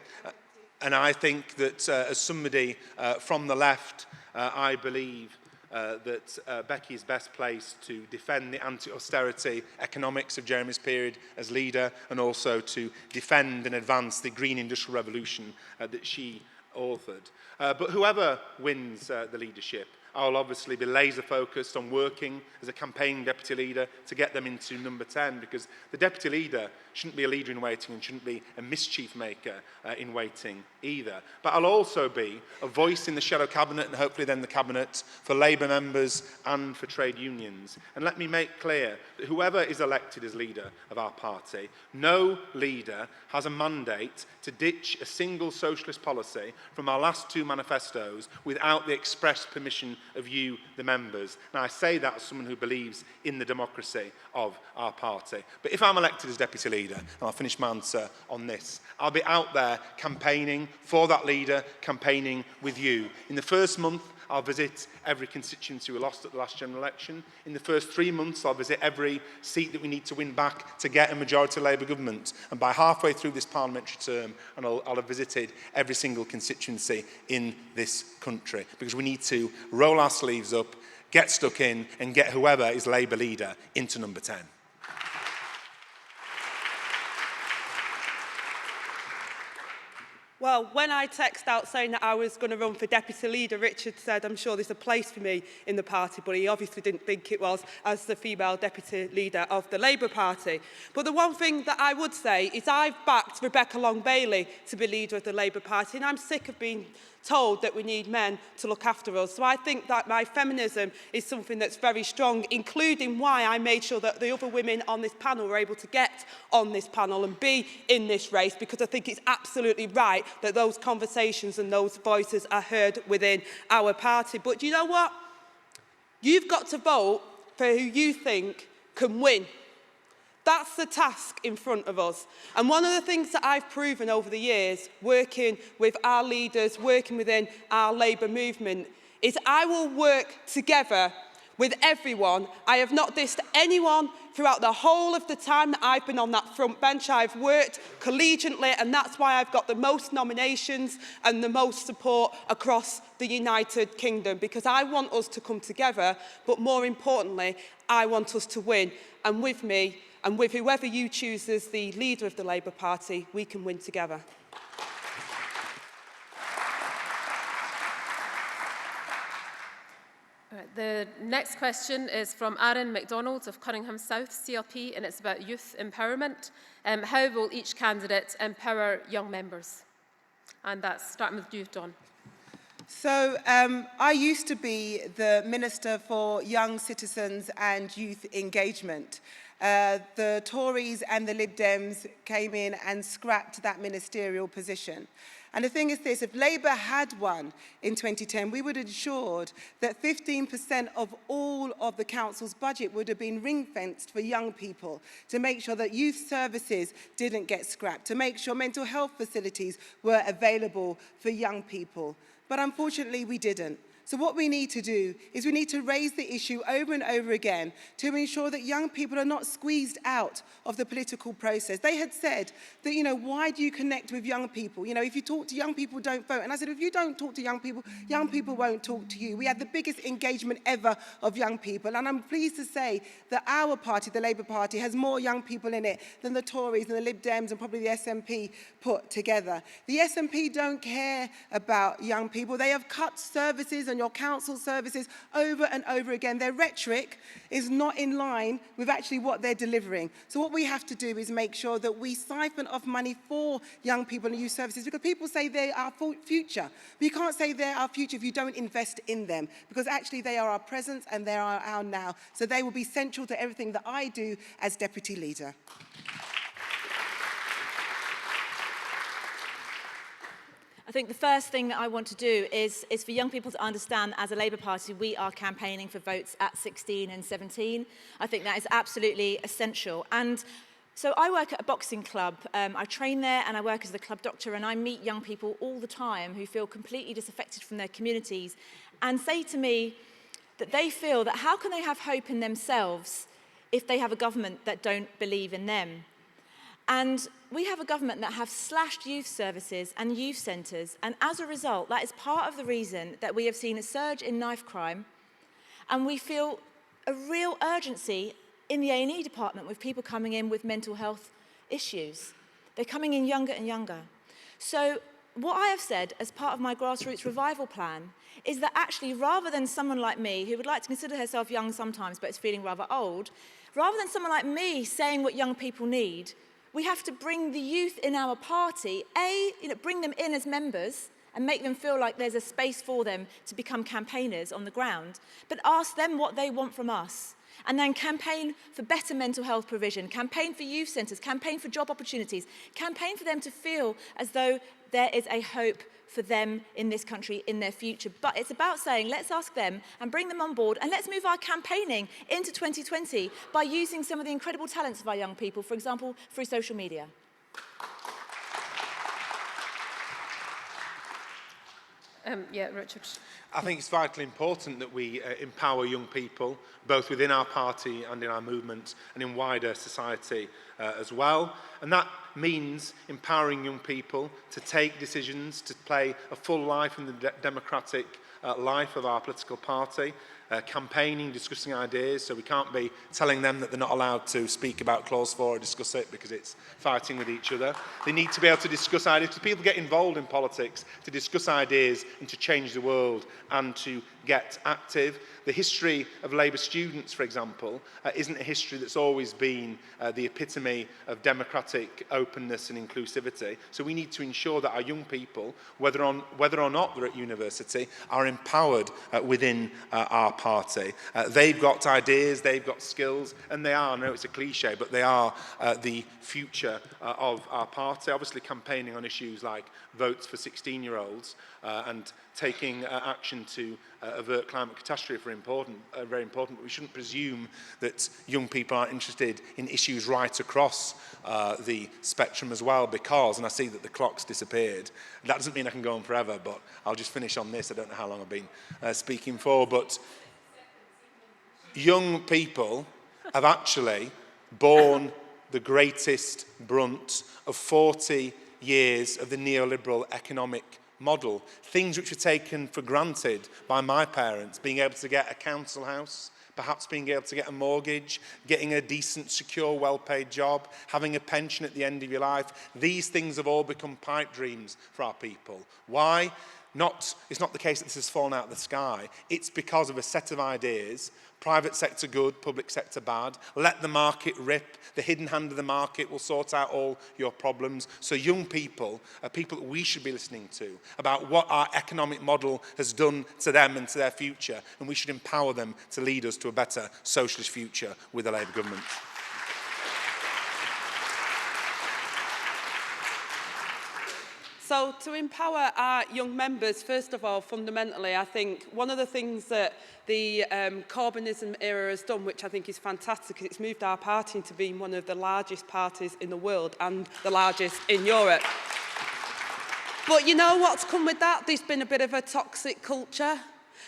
[SPEAKER 5] And I think that as somebody from the left, I believe that Becky is best placed to defend the anti-austerity economics of Jeremy's period as leader and also to defend and advance the green industrial revolution that she authored. But whoever wins the leadership, I'll obviously be laser focused on working as a campaigning deputy leader to get them into number 10, because the deputy leader shouldn't be a leader in waiting and shouldn't be a mischief maker in waiting either. But I'll also be a voice in the shadow cabinet and hopefully then the cabinet for Labour members and for trade unions. And let me make clear that whoever is elected as leader of our party, no leader has a mandate to ditch a single socialist policy from our last 2 manifestos without the express permission of you, the members. Now, I say that as someone who believes in the democracy of our party. But if I'm elected as deputy leader, and I'll finish my answer on this, I'll be out there campaigning for that leader, campaigning with you. In the first month, I'll visit every constituency we lost at the last general election. In the first 3 months, I'll visit every seat that we need to win back to get a majority Labour government. And by halfway through this parliamentary term, I'll have visited every single constituency in this country, because we need to roll our sleeves up, get stuck in, and get whoever is Labour leader into number 10.
[SPEAKER 6] Well, when I texted out saying that I was going to run for deputy leader, Richard said, I'm sure there's a place for me in the party, but he obviously didn't think it was as the female deputy leader of the Labour Party. But the one thing that I would say is I've backed Rebecca Long-Bailey to be leader of the Labour Party, and I'm sick of being told that we need men to look after us. So I think that my feminism is something that's very strong, including why I made sure that the other women on this panel were able to get on this panel and be in this race, because I think it's absolutely right that those conversations and those voices are heard within our party. But do you know what? You've got to vote for who you think can win. That's the task in front of us. And one of the things that I've proven over the years, working with our leaders, working within our Labour movement, is I will work together with everyone. I have not dissed anyone throughout the whole of the time that I've been on that front bench. I've worked collegiately, and that's why I've got the most nominations and the most support across the United Kingdom, because I want us to come together, but more importantly, I want us to win. And with me, and with whoever you choose as the leader of the Labour Party, we can win together.
[SPEAKER 2] The next question is from Aaron MacDonald of Cunningham South CLP, and it's about youth empowerment. How will each candidate empower young members? And that's starting with you, Dawn.
[SPEAKER 3] So I used to be the Minister for Young Citizens and Youth Engagement. The Tories and the Lib Dems came in and scrapped that ministerial position. And the thing is this, if Labour had won in 2010, we would have ensured that 15% of all of the council's budget would have been ring-fenced for young people, to make sure that youth services didn't get scrapped, to make sure mental health facilities were available for young people. But unfortunately, we didn't. So what we need to do is we need to raise the issue over and over again to ensure that young people are not squeezed out of the political process. They had said that, why do you connect with young people? If you talk to young people, don't vote. And I said, if you don't talk to young people won't talk to you. We had the biggest engagement ever of young people. And I'm pleased to say that our party, the Labour Party, has more young people in it than the Tories and the Lib Dems and probably the SNP put together. The SNP don't care about young people. They have cut services and your council services over and over again. Their rhetoric is not in line with actually what they're delivering. So what we have to do is make sure that we siphon off money for young people and youth services, because people say they're our future. But you can't say they're our future if you don't invest in them, because actually they are our present and they are our now. So they will be central to everything that I do as deputy leader.
[SPEAKER 4] I think the first thing that I want to do is for young people to understand that as a Labour Party, we are campaigning for votes at 16 and 17. I think that is absolutely essential. And so I work at a boxing club. I train there and I work as the club doctor, and I meet young people all the time who feel completely disaffected from their communities and say to me that they feel that how can they have hope in themselves if they have a government that don't believe in them? And we have a government that have slashed youth services and youth centres, and as a result, that is part of the reason that we have seen a surge in knife crime, and we feel a real urgency in the A&E department with people coming in with mental health issues. They're coming in younger and younger. So what I have said as part of my grassroots revival plan is that actually, rather than someone like me, who would like to consider herself young sometimes but is feeling rather old, rather than someone like me saying what young people need, we have to bring the youth in our party, bring them in as members and make them feel like there's a space for them to become campaigners on the ground, but ask them what they want from us. And then campaign for better mental health provision, campaign for youth centres, campaign for job opportunities, campaign for them to feel as though there is a hope for them in this country, in their future. But it's about saying, let's ask them and bring them on board, and let's move our campaigning into 2020 by using some of the incredible talents of our young people, for example, through social media.
[SPEAKER 2] Yeah, Richard.
[SPEAKER 5] I think it's vitally important that we empower young people, both within our party and in our movement and in wider society as well. And that means empowering young people to take decisions, to play a full life in the democratic life of our political party, campaigning, discussing ideas, so we can't be telling them that they're not allowed to speak about Clause 4 or discuss it because it's fighting with each other. They need to be able to discuss ideas, because people get involved in politics to discuss ideas and to change the world and to get active. The history of Labour students, for example, isn't a history that's always been the epitome of democratic openness and inclusivity. So we need to ensure that our young people, whether or not they're at university, are empowered within our party. They've got ideas, they've got skills, and they are, I know it's a cliche, but they are the future of our party. Obviously campaigning on issues like votes for 16-year-olds and taking action to avert climate catastrophe are very important, but we shouldn't presume that young people aren't interested in issues right across the spectrum as well, because, and I see that the clock's disappeared, that doesn't mean I can go on forever, but I'll just finish on this. I don't know how long I've been speaking for, but young people have actually borne the greatest brunt of 40 years of the neoliberal economic model. Things which were taken for granted by my parents, being able to get a council house, perhaps being able to get a mortgage, getting a decent, secure, well-paid job, having a pension at the end of your life. These things have all become pipe dreams for our people. Why? It's not the case that this has fallen out of the sky. It's because of a set of ideas. Private sector good, public sector bad. Let the market rip. The hidden hand of the market will sort out all your problems. So young people are people that we should be listening to about what our economic model has done to them and to their future. And we should empower them to lead us to a better socialist future with a Labour government.
[SPEAKER 6] So to empower our young members, first of all, fundamentally, I think one of the things that the Corbynism era has done, which I think is fantastic, is it's moved our party into being one of the largest parties in the world and the largest in Europe. But you know what's come with that? There's been a bit of a toxic culture.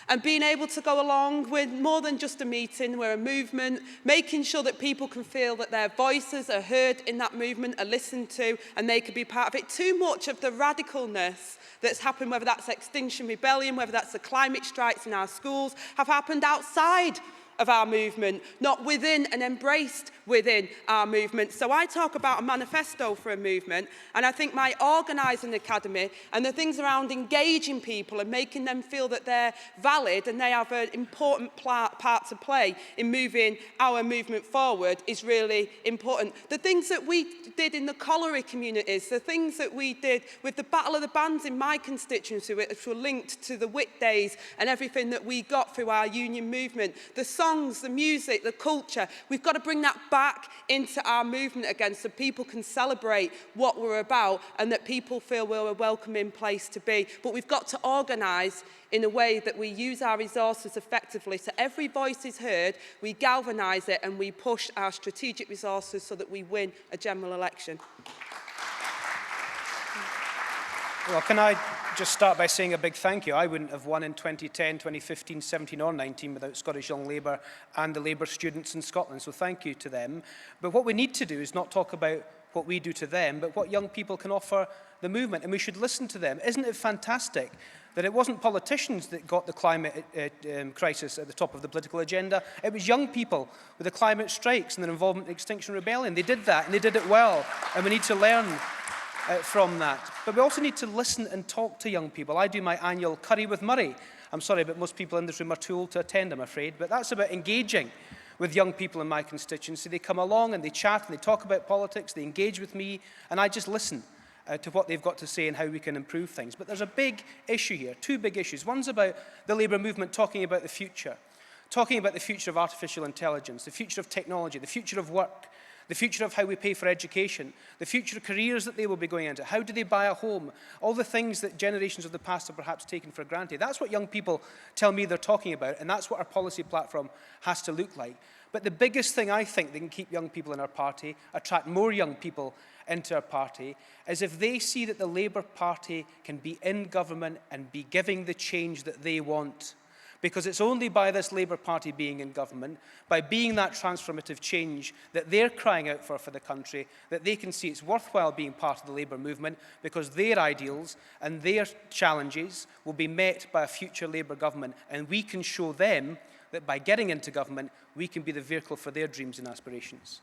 [SPEAKER 6] And being able to go along with more than just a meeting, we're a movement, making sure that people can feel that their voices are heard in that movement, are listened to, and they can be part of it. Too much of the radicalness that's happened, whether that's Extinction Rebellion, whether that's the climate strikes in our schools, have happened outside of our movement, not within and embraced within our movement. So I talk about a manifesto for a movement, and I think my organising academy and the things around engaging people and making them feel that they're valid and they have an important part to play in moving our movement forward is really important. The things that we did in the colliery communities, the things that we did with the Battle of the Bands in my constituency, which were linked to the WIC days and everything that we got through our union movement, the songs, the music, the culture, we've got to bring that back into our movement again so people can celebrate what we're about and that people feel we're a welcoming place to be. But we've got to organise in a way that we use our resources effectively so every voice is heard, we galvanise it and we push our strategic resources so that we win a general election.
[SPEAKER 7] Well, can I just start by saying a big thank you? I wouldn't have won in 2010, 2015, 17 or 19 without Scottish Young Labour and the Labour students in Scotland, so thank you to them. But what we need to do is not talk about what we do to them, but what young people can offer the movement, and we should listen to them. Isn't it fantastic that it wasn't politicians that got the climate crisis at the top of the political agenda? It was young people with the climate strikes and their involvement in Extinction Rebellion. They did that, and they did it well, and we need to learn from that. But we also need to listen and talk to young people. I do my annual Curry with Murray. I'm sorry, but most people in this room are too old to attend, I'm afraid. But that's about engaging with young people in my constituency. They come along and they chat and they talk about politics, they engage with me, and I just listen to what they've got to say and how we can improve things. But there's a big issue here, two big issues. One's about the Labour movement talking about the future of artificial intelligence, the future of technology, the future of work, the future of how we pay for education, the future of careers that they will be going into, how do they buy a home, all the things that generations of the past have perhaps taken for granted. That's what young people tell me they're talking about, and that's what our policy platform has to look like. But the biggest thing I think that can keep young people in our party, attract more young people into our party, is if they see that the Labour Party can be in government and be giving the change that they want. Because it's only by this Labour Party being in government, by being that transformative change that they're crying out for the country, that they can see it's worthwhile being part of the Labour movement, because their ideals and their challenges will be met by a future Labour government. And we can show them that by getting into government, we can be the vehicle for their dreams and aspirations.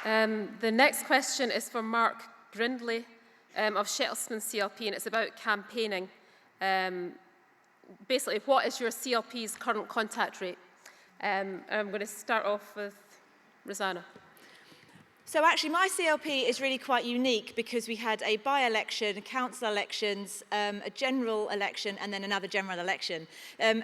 [SPEAKER 2] The next question is for Mark Grindley of Shettleston CLP, and it's about campaigning. Basically, what is your CLP's current contact rate? I'm going to start off with Rosanna.
[SPEAKER 4] So actually, my CLP is really quite unique because we had a by-election, council elections, a general election, and then another general election.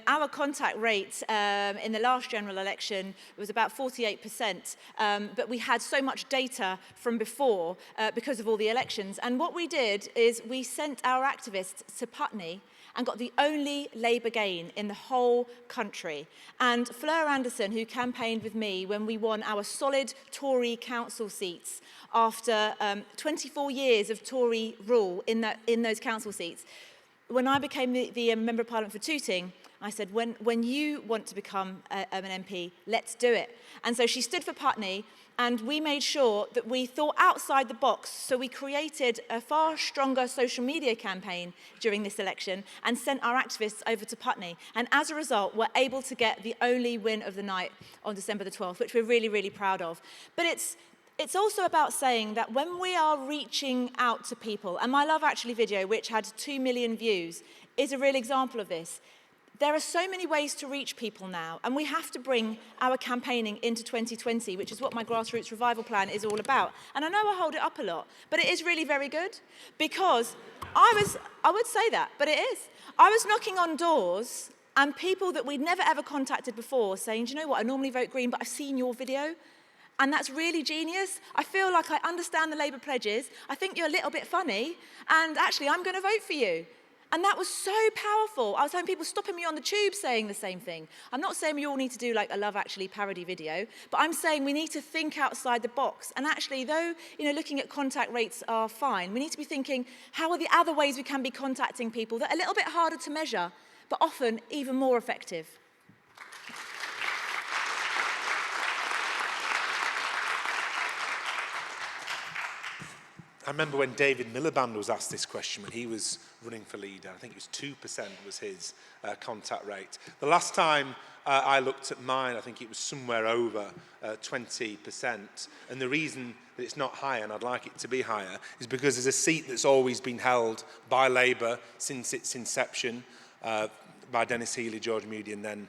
[SPEAKER 4] Our contact rate in the last general election was about 48%, but we had so much data from before because of all the elections. And what we did is we sent our activists to Putney and got the only Labour gain in the whole country. And Fleur Anderson, who campaigned with me when we won our solid Tory council seats after 24 years of Tory rule in those council seats, when I became the Member of Parliament for Tooting, I said, when you want to become an MP, let's do it. And so she stood for Putney, and we made sure that we thought outside the box. So we created a far stronger social media campaign during this election and sent our activists over to Putney. And as a result, we're able to get the only win of the night on December the 12th, which we're really, really proud of. But it's also about saying that when we are reaching out to people, and my Love Actually video, which had 2 million views, is a real example of this. There are so many ways to reach people now, and we have to bring our campaigning into 2020, which is what my grassroots revival plan is all about. And I know I hold it up a lot, but it is really very good, because I would say that, but it is. I was knocking on doors, and people that we'd never ever contacted before saying, do you know what, I normally vote Green, but I've seen your video. And that's really genius. I feel like I understand the Labour pledges. I think you're a little bit funny, and actually I'm going to vote for you. And that was so powerful. I was having people stopping me on the tube saying the same thing. I'm not saying we all need to do like a Love Actually parody video, but I'm saying we need to think outside the box. And actually, though, looking at contact rates are fine, we need to be thinking, how are the other ways we can be contacting people that are a little bit harder to measure, but often even more effective?
[SPEAKER 5] I remember when David Miliband was asked this question when he was running for leader. I think it was 2% was his contact rate. The last time I looked at mine, I think it was somewhere over 20%. And the reason that it's not higher, and I'd like it to be higher, is because there's a seat that's always been held by Labour since its inception, by Dennis Healy, George Moody, and then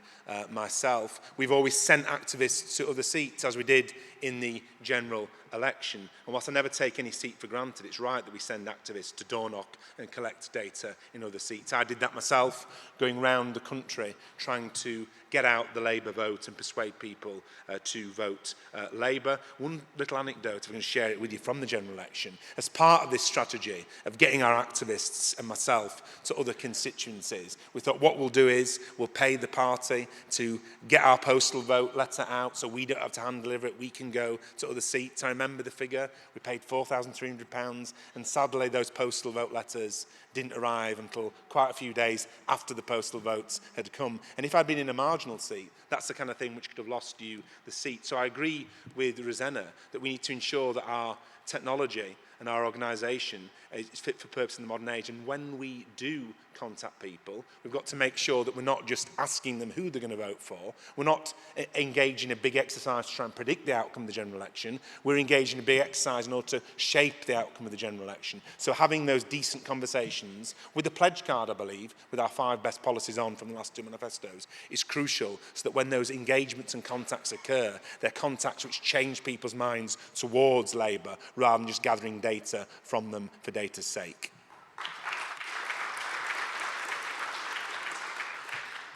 [SPEAKER 5] myself. We've always sent activists to other seats, as we did in the general election. And whilst I never take any seat for granted, it's right that we send activists to door knock and collect data in other seats. I did that myself, going round the country, trying to get out the Labour vote and persuade people to vote Labour. One little anecdote, I'm going to share it with you from the general election. As part of this strategy of getting our activists and myself to other constituencies, we thought what we'll do is we'll pay the party to get our postal vote letter out so we don't have to hand deliver it, we can go to other seats. I remember the figure, we paid £4,300, and sadly those postal vote letters didn't arrive until quite a few days after the postal votes had come. And if I'd been in a marginal seat, that's the kind of thing which could have lost you the seat. So I agree with Rosanna that we need to ensure that our technology and our organisation is fit for purpose in the modern age. And when we do contact people, we've got to make sure that we're not just asking them who they're going to vote for. We're not engaging in a big exercise to try and predict the outcome of the general election. We're engaging in a big exercise in order to shape the outcome of the general election. So having those decent conversations with the pledge card, I believe, with our 5 best policies on from the last 2 manifestos, is crucial, so that when those engagements and contacts occur, they're contacts which change people's minds towards Labour rather than just gathering data from them for data's sake.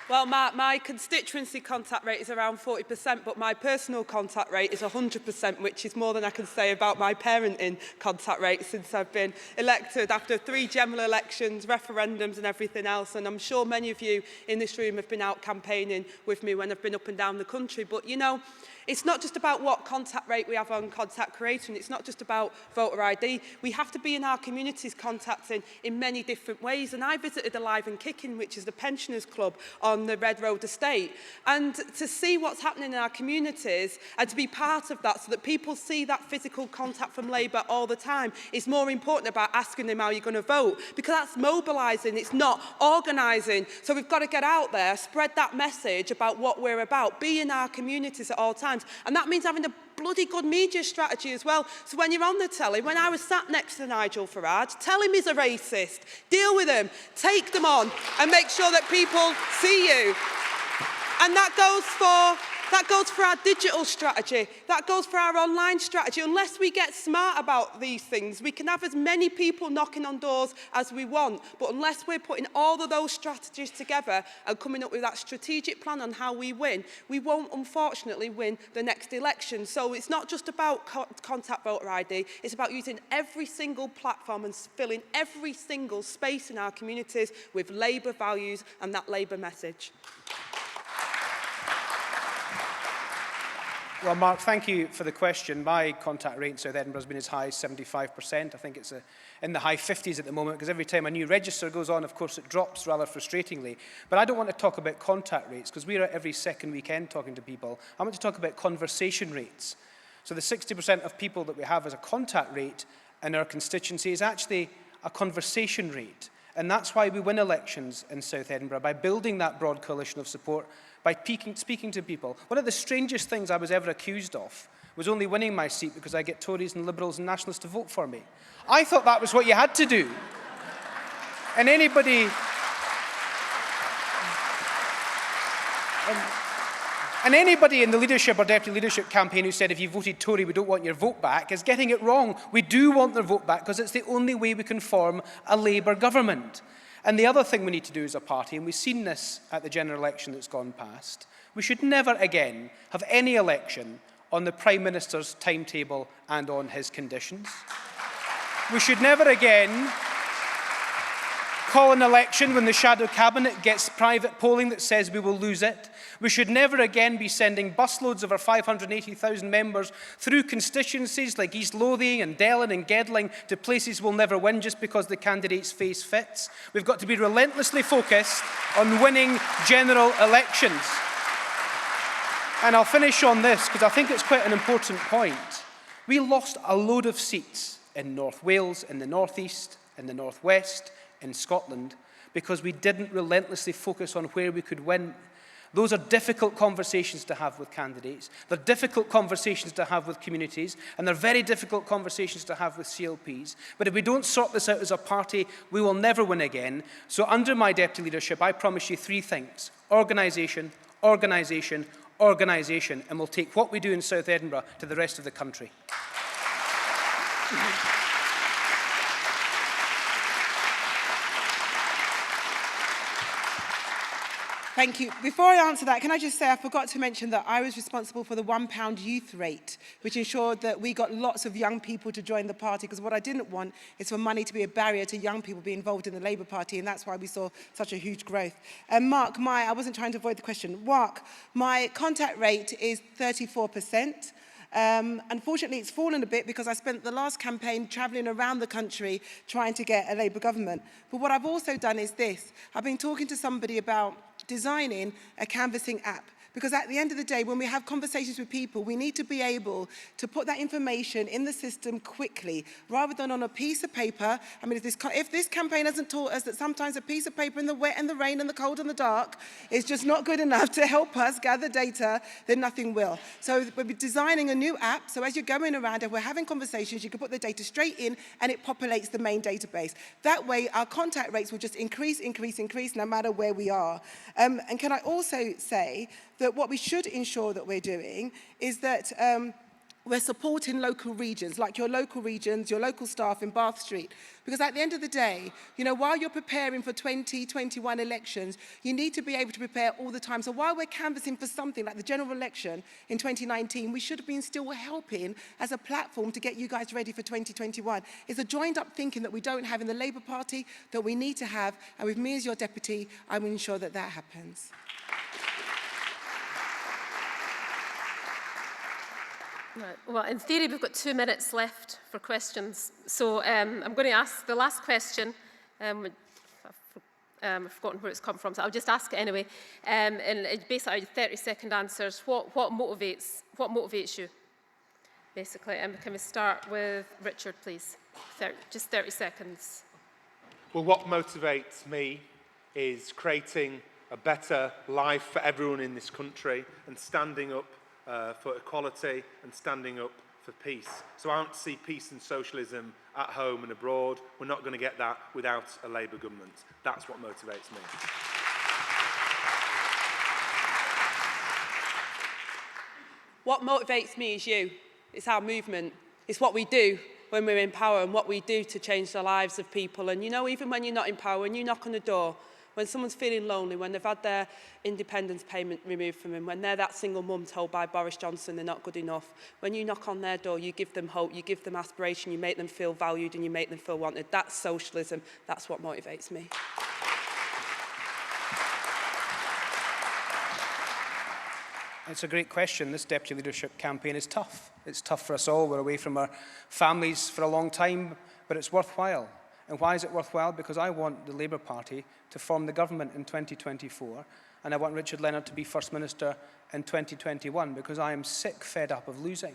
[SPEAKER 6] Well, my constituency contact rate is around 40%, but my personal contact rate is 100%, which is more than I can say about my parenting contact rate since I've been elected after 3 general elections, referendums and everything else. And I'm sure many of you in this room have been out campaigning with me when I've been up and down the country. But, you know, it's not just about what contact rate we have on contact creation. It's not just about voter ID. We have to be in our communities contacting in many different ways. And I visited Alive and Kicking, which is the pensioners club on the Red Road estate. And to see what's happening in our communities and to be part of that so that people see that physical contact from Labour all the time is more important about asking them how you're going to vote, because that's mobilising, it's not organising. So we've got to get out there, spread that message about what we're about, be in our communities at all times. And that means having a bloody good media strategy as well. So when you're on the telly, when I was sat next to Nigel Farage, tell him he's a racist, deal with him, take them on and make sure that people see you. And that goes for our digital strategy. That goes for our online strategy. Unless we get smart about these things, we can have as many people knocking on doors as we want. But unless we're putting all of those strategies together and coming up with that strategic plan on how we win, we won't, unfortunately, win the next election. So it's not just about contact voter ID. It's about using every single platform and filling every single space in our communities with Labour values and that Labour message.
[SPEAKER 7] Well, Mark, thank you for the question. My contact rate in South Edinburgh has been as high as 75%. I think it's in the high 50s at the moment, because every time a new register goes on, of course, it drops rather frustratingly. But I don't want to talk about contact rates, because we're at every second weekend talking to people. I want to talk about conversation rates. So the 60% of people that we have as a contact rate in our constituency is actually a conversation rate. And that's why we win elections in South Edinburgh, by building that broad coalition of support, by speaking to people. One of the strangest things I was ever accused of was only winning my seat because I get Tories and Liberals and Nationalists to vote for me. I thought that was what you had to do. And anybody in the leadership or deputy leadership campaign who said if you voted Tory, we don't want your vote back, is getting it wrong. We do want their vote back because it's the only way we can form a Labour government. And the other thing we need to do as a party, and we've seen this at the general election that's gone past, we should never again have any election on the Prime Minister's timetable and on his conditions. We should never again call an election when the shadow cabinet gets private polling that says we will lose it. We should never again be sending busloads of our 580,000 members through constituencies like East Lothian and Delyn and Gedling to places we'll never win just because the candidate's face fits. We've got to be relentlessly focused on winning general elections. And I'll finish on this because I think it's quite an important point. We lost a load of seats in North Wales, in the North East, in the North West, in Scotland, because we didn't relentlessly focus on where we could win. Those are difficult conversations to have with candidates. They're difficult conversations to have with communities, and they're very difficult conversations to have with CLPs. But if we don't sort this out as a party, we will never win again. So under my deputy leadership, I promise you 3 things: organisation, organisation, organisation, and we'll take what we do in South Edinburgh to the rest of the country.
[SPEAKER 3] Thank you. Before I answer that, can I just say I forgot to mention that I was responsible for the £1 youth rate, which ensured that we got lots of young people to join the party, because what I didn't want is for money to be a barrier to young people being involved in the Labour Party, and that's why we saw such a huge growth. And Mark, I wasn't trying to avoid the question. Mark, my contact rate is 34%. Unfortunately, it's fallen a bit because I spent the last campaign travelling around the country trying to get a Labour government. But what I've also done is this. I've been talking to somebody about designing a canvassing app, Because at the end of the day, when we have conversations with people, we need to be able to put that information in the system quickly, rather than on a piece of paper. I mean, if this campaign hasn't taught us that sometimes a piece of paper in the wet and the rain and the cold and the dark is just not good enough to help us gather data, then nothing will. So we're designing a new app, so as you're going around and we're having conversations, you can put the data straight in and it populates the main database. That way, our contact rates will just increase, no matter where we are. And can I also say that what we should ensure that we're doing is that we're supporting local regions, like your local regions, your local staff in Bath Street. Because at the end of the day, you know, while you're preparing for 2021 elections, you need to be able to prepare all the time. So while we're canvassing for something like the general election in 2019, we should have been still helping as a platform to get you guys ready for 2021. It's a joined up thinking that we don't have in the Labour Party that we need to have. And with me as your deputy, I will ensure that that happens.
[SPEAKER 2] Right. Well, in theory, we've got 2 minutes left for questions. So I'm going to ask the last question. I've forgotten where it's come from, so I'll just ask it anyway. And it's basically 30-second answers. What motivates you, basically? And can we start with Richard, please? Just 30 seconds.
[SPEAKER 5] Well, what motivates me is creating a better life for everyone in this country and standing up for equality and standing up for peace. So I don't see peace and socialism at home and abroad. We're not going to get that without a Labour government. That's what motivates me.
[SPEAKER 6] What motivates me is you. It's our movement. It's what we do when we're in power and what we do to change the lives of people. And you know, even when you're not in power, when you knock on the door, when someone's feeling lonely, when they've had their independence payment removed from them, when they're that single mum told by Boris Johnson they're not good enough, when you knock on their door, you give them hope, you give them aspiration, you make them feel valued and you make them feel wanted. That's socialism. That's what motivates me.
[SPEAKER 7] It's a great question. This deputy leadership campaign is tough. It's tough for us all. We're away from our families for a long time, but it's worthwhile. And why is it worthwhile? Because I want the Labour Party to form the government in 2024, and I want Richard Leonard to be First Minister in 2021, because I am sick, fed up of losing.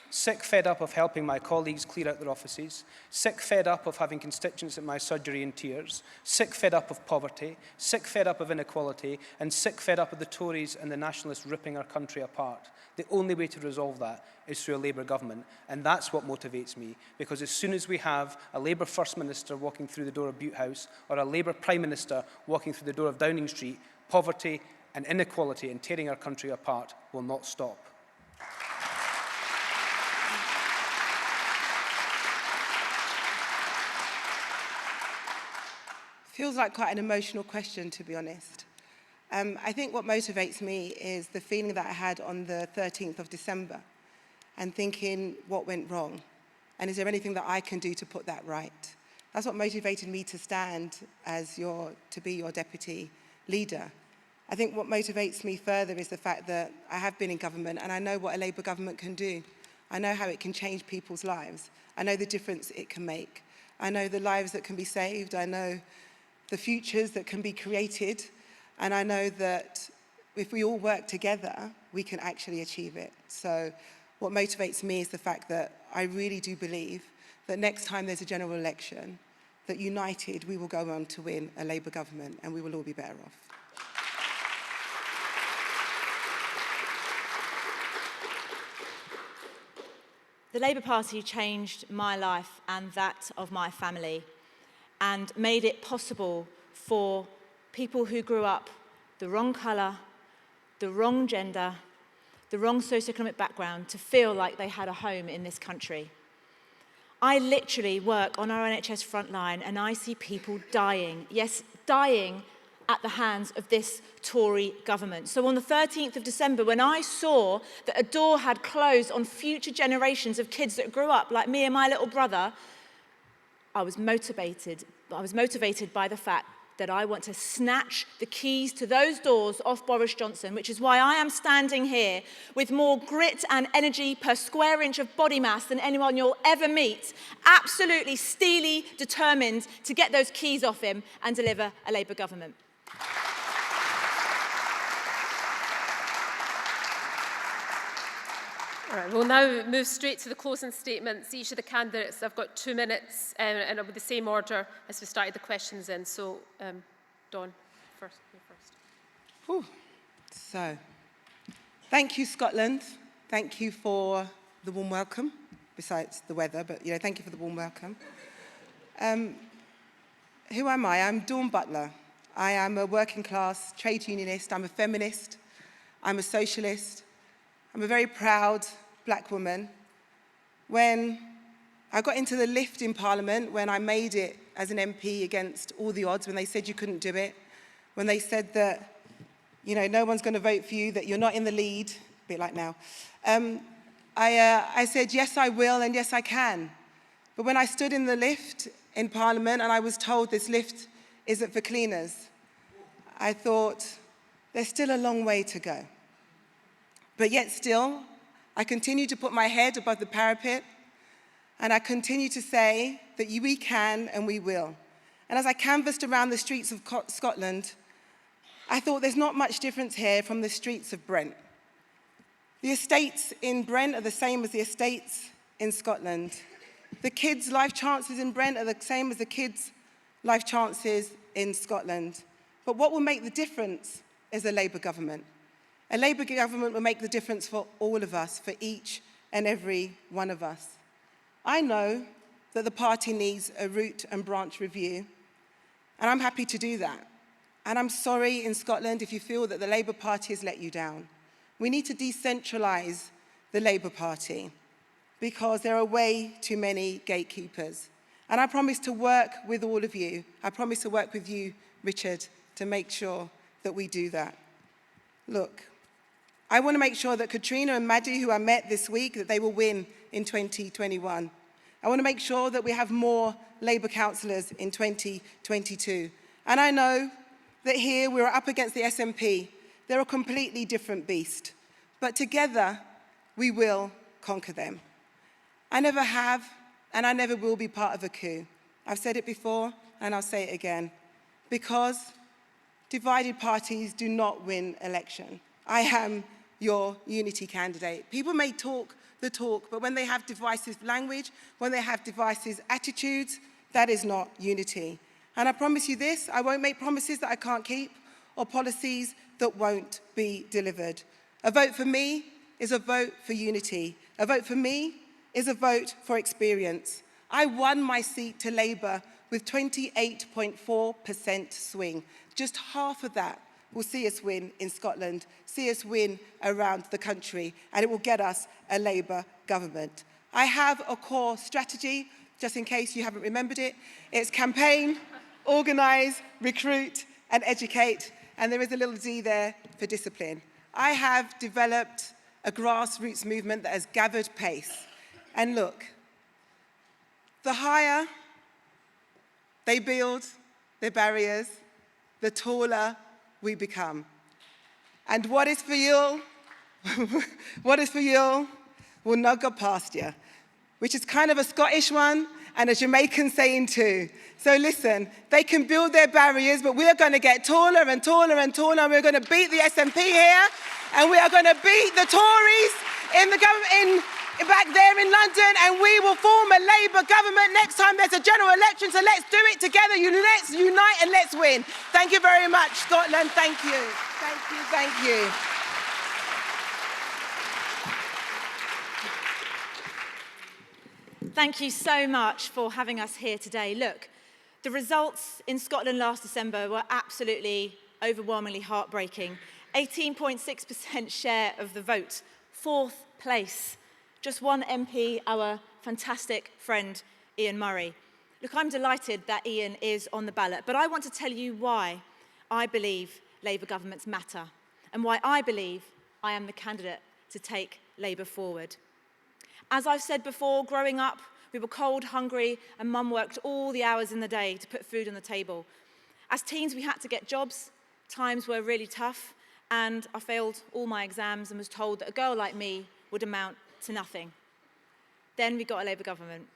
[SPEAKER 7] Sick, fed up of helping my colleagues clear out their offices, sick, fed up of having constituents at my surgery in tears, sick, fed up of poverty, sick, fed up of inequality, and sick, fed up of the Tories and the Nationalists ripping our country apart. The only way to resolve that is through a Labour government, and that's what motivates me, because as soon as we have a Labour First Minister walking through the door of Butte House, or a Labour Prime Minister walking through the door of Downing Street, poverty and inequality and tearing our country apart will not stop.
[SPEAKER 3] Feels like quite an emotional question, to be honest. I think what motivates me is the feeling that I had on the 13th of December and thinking what went wrong, and is there anything that I can do to put that right? That's what motivated me to stand to be your deputy leader. I think what motivates me further is the fact that I have been in government and I know what a Labour government can do. I know how it can change people's lives. I know the difference it can make. I know the lives that can be saved. I know the futures that can be created. And I know that if we all work together, we can actually achieve it. So what motivates me is the fact that I really do believe that next time there's a general election, that united we will go on to win a Labour government and we will all be better off.
[SPEAKER 4] The Labour Party changed my life and that of my family and made it possible for people who grew up the wrong colour, the wrong gender, the wrong socioeconomic background to feel like they had a home in this country. I literally work on our NHS frontline and I see people dying, yes, dying at the hands of this Tory government. So on the 13th of December, when I saw that a door had closed on future generations of kids that grew up like me and my little brother, I was motivated by the fact that I want to snatch the keys to those doors off Boris Johnson, which is why I am standing here with more grit and energy per square inch of body mass than anyone you'll ever meet, absolutely steely determined to get those keys off him and deliver a Labour government.
[SPEAKER 2] All right, we'll now move straight to the closing statements. Each of the candidates have got 2 minutes, and it'll be the same order as we started the questions in. So, Dawn, first. You first.
[SPEAKER 3] Whew. So, thank you, Scotland. Thank you for the warm welcome, besides the weather, but thank you for the warm welcome. Who am I? I'm Dawn Butler. I am a working class trade unionist. I'm a feminist. I'm a socialist. I'm a very proud black woman. When I got into the lift in Parliament, when I made it as an MP against all the odds, when they said you couldn't do it, when they said that, no one's going to vote for you, that you're not in the lead, a bit like now, I said, yes, I will, and yes, I can. But when I stood in the lift in Parliament and I was told this lift isn't for cleaners, I thought, there's still a long way to go. But yet still, I continue to put my head above the parapet, and I continue to say that we can and we will. And as I canvassed around the streets of Scotland, I thought there's not much difference here from the streets of Brent. The estates in Brent are the same as the estates in Scotland. The kids' life chances in Brent are the same as the kids' life chances in Scotland. But what will make the difference is a Labour government. A Labour government will make the difference for all of us, for each and every one of us. I know that the party needs a root and branch review, and I'm happy to do that. And I'm sorry in Scotland if you feel that the Labour Party has let you down. We need to decentralise the Labour Party because there are way too many gatekeepers. And I promise to work with all of you. I promise to work with you, Richard, to make sure that we do that. Look, I want to make sure that Katrina and Maddie, who I met this week, that they will win in 2021. I want to make sure that we have more Labour councillors in 2022. And I know that here we're up against the SNP. They're a completely different beast. But together, we will conquer them. I never have, and I never will be part of a coup. I've said it before, and I'll say it again. Because divided parties do not win election. I am your unity candidate. People may talk the talk, but when they have divisive language, when they have divisive attitudes, that is not unity. And I promise you this, I won't make promises that I can't keep or policies that won't be delivered. A vote for me is a vote for unity. A vote for me is a vote for experience. I won my seat to Labour with 28.4% swing. Just half of that will see us win in Scotland, see us win around the country, and it will get us a Labour government. I have a core strategy, just in case you haven't remembered it. It's campaign, organise, recruit, and educate, and there is a little D there for discipline. I have developed a grassroots movement that has gathered pace. And look, the higher they build their barriers, the taller we become. And what is for you, will not go past you, which is kind of a Scottish one and a Jamaican saying too. So listen, they can build their barriers, but we are going to get taller and taller and taller, and we're going to beat the SNP here, and we are going to beat the Tories in the government back there in London, and we will form a Labour government next time there's a general election. So let's do it together. Let's unite and let's win. Thank you very much, Scotland. Thank you. Thank you. Thank you.
[SPEAKER 4] Thank you so much for having us here today. Look, the results in Scotland last December were absolutely overwhelmingly heartbreaking. 18.6% share of the vote, 4th place. Just one MP, our fantastic friend, Ian Murray. Look, I'm delighted that Ian is on the ballot, but I want to tell you why I believe Labour governments matter and why I believe I am the candidate to take Labour forward. As I've said before, growing up, we were cold, hungry, and mum worked all the hours in the day to put food on the table. As teens, we had to get jobs. Times were really tough, and I failed all my exams and was told that a girl like me would amount to nothing. Then we got a Labour government.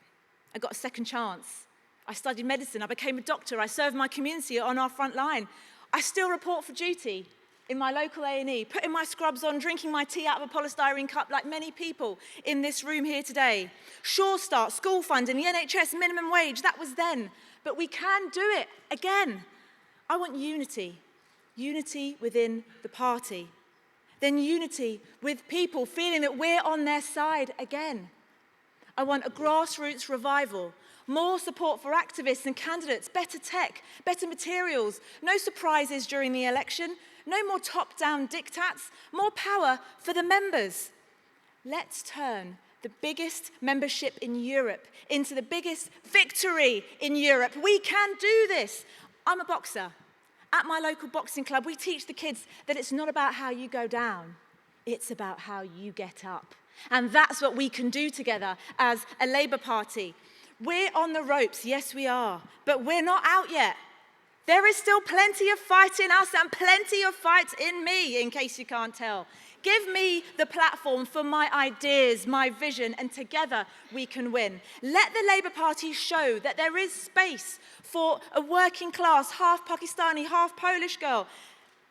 [SPEAKER 4] I got a second chance. I studied medicine. I became a doctor. I served my community on our front line. I still report for duty. in my local A&E, putting my scrubs on, drinking my tea out of a polystyrene cup like many people in this room here today. Sure Start, school funding, the NHS minimum wage, that was then. But we can do it again. I want unity. Unity within the party. Then unity with people feeling that we're on their side again. I want a grassroots revival. More support for activists and candidates, better tech, better materials, no surprises during the election, no more top-down diktats, more power for the members. Let's turn the biggest membership in Europe into the biggest victory in Europe. We can do this. I'm a boxer. At my local boxing club, we teach the kids that it's not about how you go down, it's about how you get up. And that's what we can do together as a Labour Party. We're on the ropes, yes we are, but we're not out yet. There is still plenty of fight in us and plenty of fight in me, in case you can't tell. Give me the platform for my ideas, my vision, and together we can win. Let the Labour Party show that there is space for a working class, half Pakistani, half Polish girl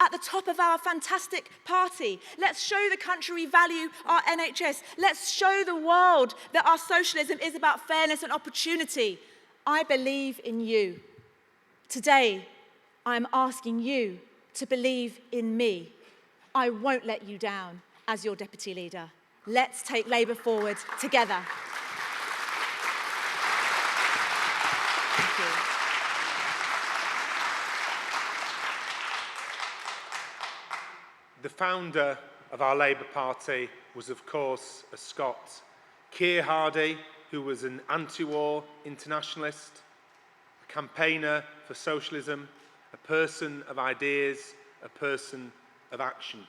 [SPEAKER 4] at the top of our fantastic party. Let's show the country we value our NHS. Let's show the world that our socialism is about fairness and opportunity. I believe in you. Today, I'm asking you to believe in me. I won't let you down as your deputy leader. Let's take Labour forward together. Thank you.
[SPEAKER 5] The founder of our Labour Party was, of course, a Scot, Keir Hardie, who was an anti-war internationalist, a campaigner for socialism, a person of ideas, a person of action.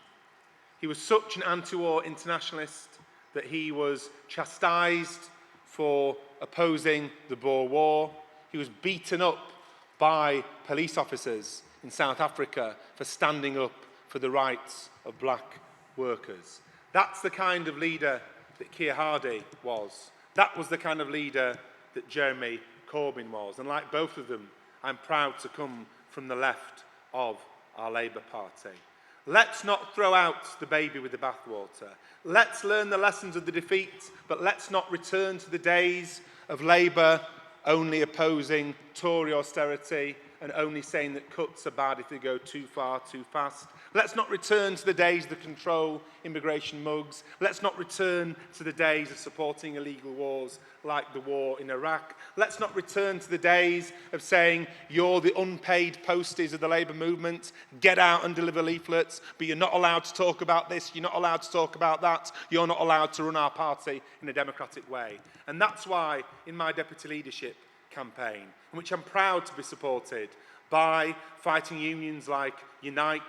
[SPEAKER 5] He was such an anti-war internationalist that he was chastised for opposing the Boer War. He was beaten up by police officers in South Africa for standing up for the rights of black workers. That's the kind of leader that Keir Hardie was. That was the kind of leader that Jeremy Corbyn was. And like both of them, I'm proud to come from the left of our Labour Party. Let's not throw out the baby with the bathwater. Let's learn the lessons of the defeat, but let's not return to the days of Labour only opposing Tory austerity and only saying that cuts are bad if they go too far, too fast. Let's not return to the days that control immigration mugs. Let's not return to the days of supporting illegal wars like the war in Iraq. Let's not return to the days of saying you're the unpaid posties of the Labour movement, get out and deliver leaflets, but you're not allowed to talk about this, you're not allowed to talk about that, you're not allowed to run our party in a democratic way. And that's why in my deputy leadership campaign, in which I'm proud to be supported by fighting unions like Unite,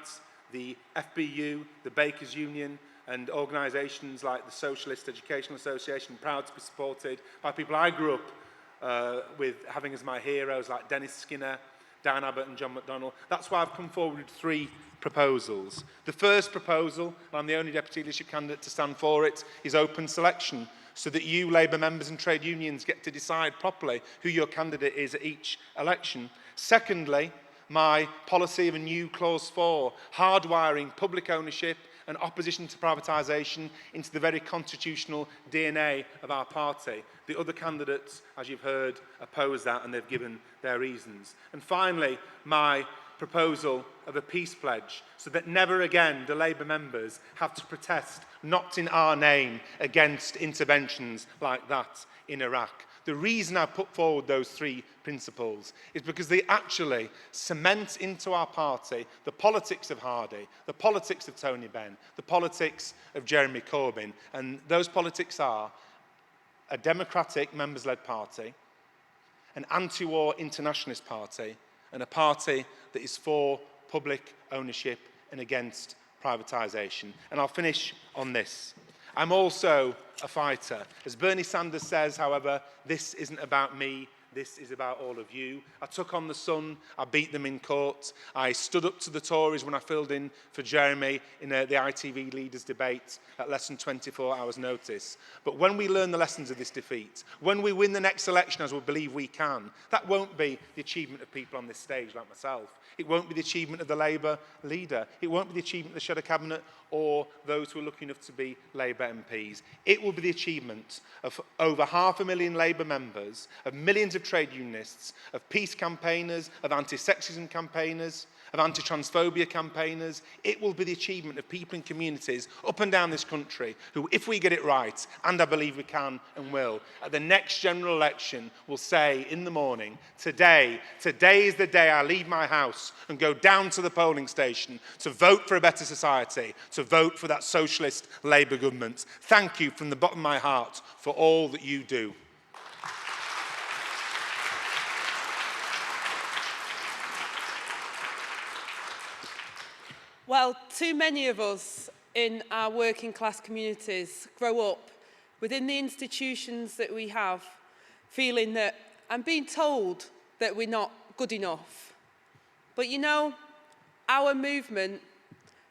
[SPEAKER 5] the FBU, the Bakers Union, and organisations like the Socialist Educational Association, proud to be supported by people I grew up with having as my heroes like Dennis Skinner, Dan Abbott and John McDonnell. That's why I've come forward with 3 proposals. The first proposal, and I'm the only deputy leadership candidate to stand for it, is open selection, so that you Labour members and trade unions get to decide properly who your candidate is at each election. Secondly, my policy of a new Clause 4, hardwiring public ownership and opposition to privatisation into the very constitutional DNA of our party. The other candidates, as you've heard, oppose that and they've given their reasons. And finally, my proposal of a peace pledge so that never again do Labour members have to protest, not in our name, against interventions like that in Iraq. The reason I put forward those 3 principles is because they actually cement into our party the politics of Hardie, the politics of Tony Benn, the politics of Jeremy Corbyn. And those politics are a democratic members-led party, an anti-war internationalist party, and a party that is for public ownership and against privatisation. And I'll finish on this. I'm also a fighter. As Bernie Sanders says, however, this isn't about me, This is about all of you. I took on the Sun. I beat them in court. I stood up to the Tories when I filled in for Jeremy in the ITV leaders debate at less than 24 hours notice. But when we learn the lessons of this defeat, when we win the next election as we believe we can, that won't be the achievement of people on this stage like myself. It won't be the achievement of the Labour leader. It won't be the achievement of the Shadow Cabinet or those who are lucky enough to be Labour MPs. It will be the achievement of over 500,000 Labour members, of millions of trade unionists, of peace campaigners, of anti-sexism campaigners, of anti-transphobia campaigners. It will be the achievement of people in communities up and down this country who, if we get it right, and I believe we can and will, at the next general election will say in the morning, today is the day I leave my house and go down to the polling station to vote for a better society, to vote for that socialist Labour government. Thank you from the bottom of my heart for all that you do.
[SPEAKER 6] Well, too many of us in our working class communities grow up within the institutions that we have, feeling that and being told that we're not good enough. But you know, our movement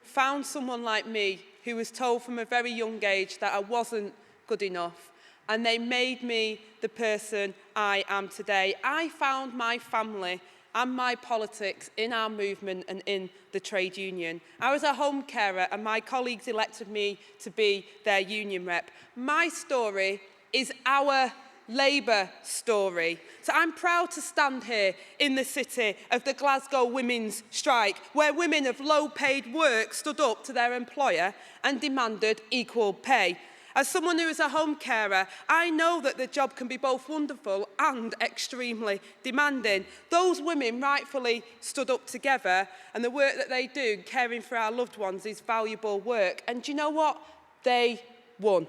[SPEAKER 6] found someone like me who was told from a very young age that I wasn't good enough, and they made me the person I am today. I found my family and my politics in our movement and in the trade union. I was a home carer and my colleagues elected me to be their union rep. My story is our Labour story. So I'm proud to stand here in the city of the Glasgow women's strike, where women of low-paid work stood up to their employer and demanded equal pay. As someone who is a home carer, I know that the job can be both wonderful and extremely demanding. Those women rightfully stood up together, and the work that they do, caring for our loved ones, is valuable work. And do you know what? They won.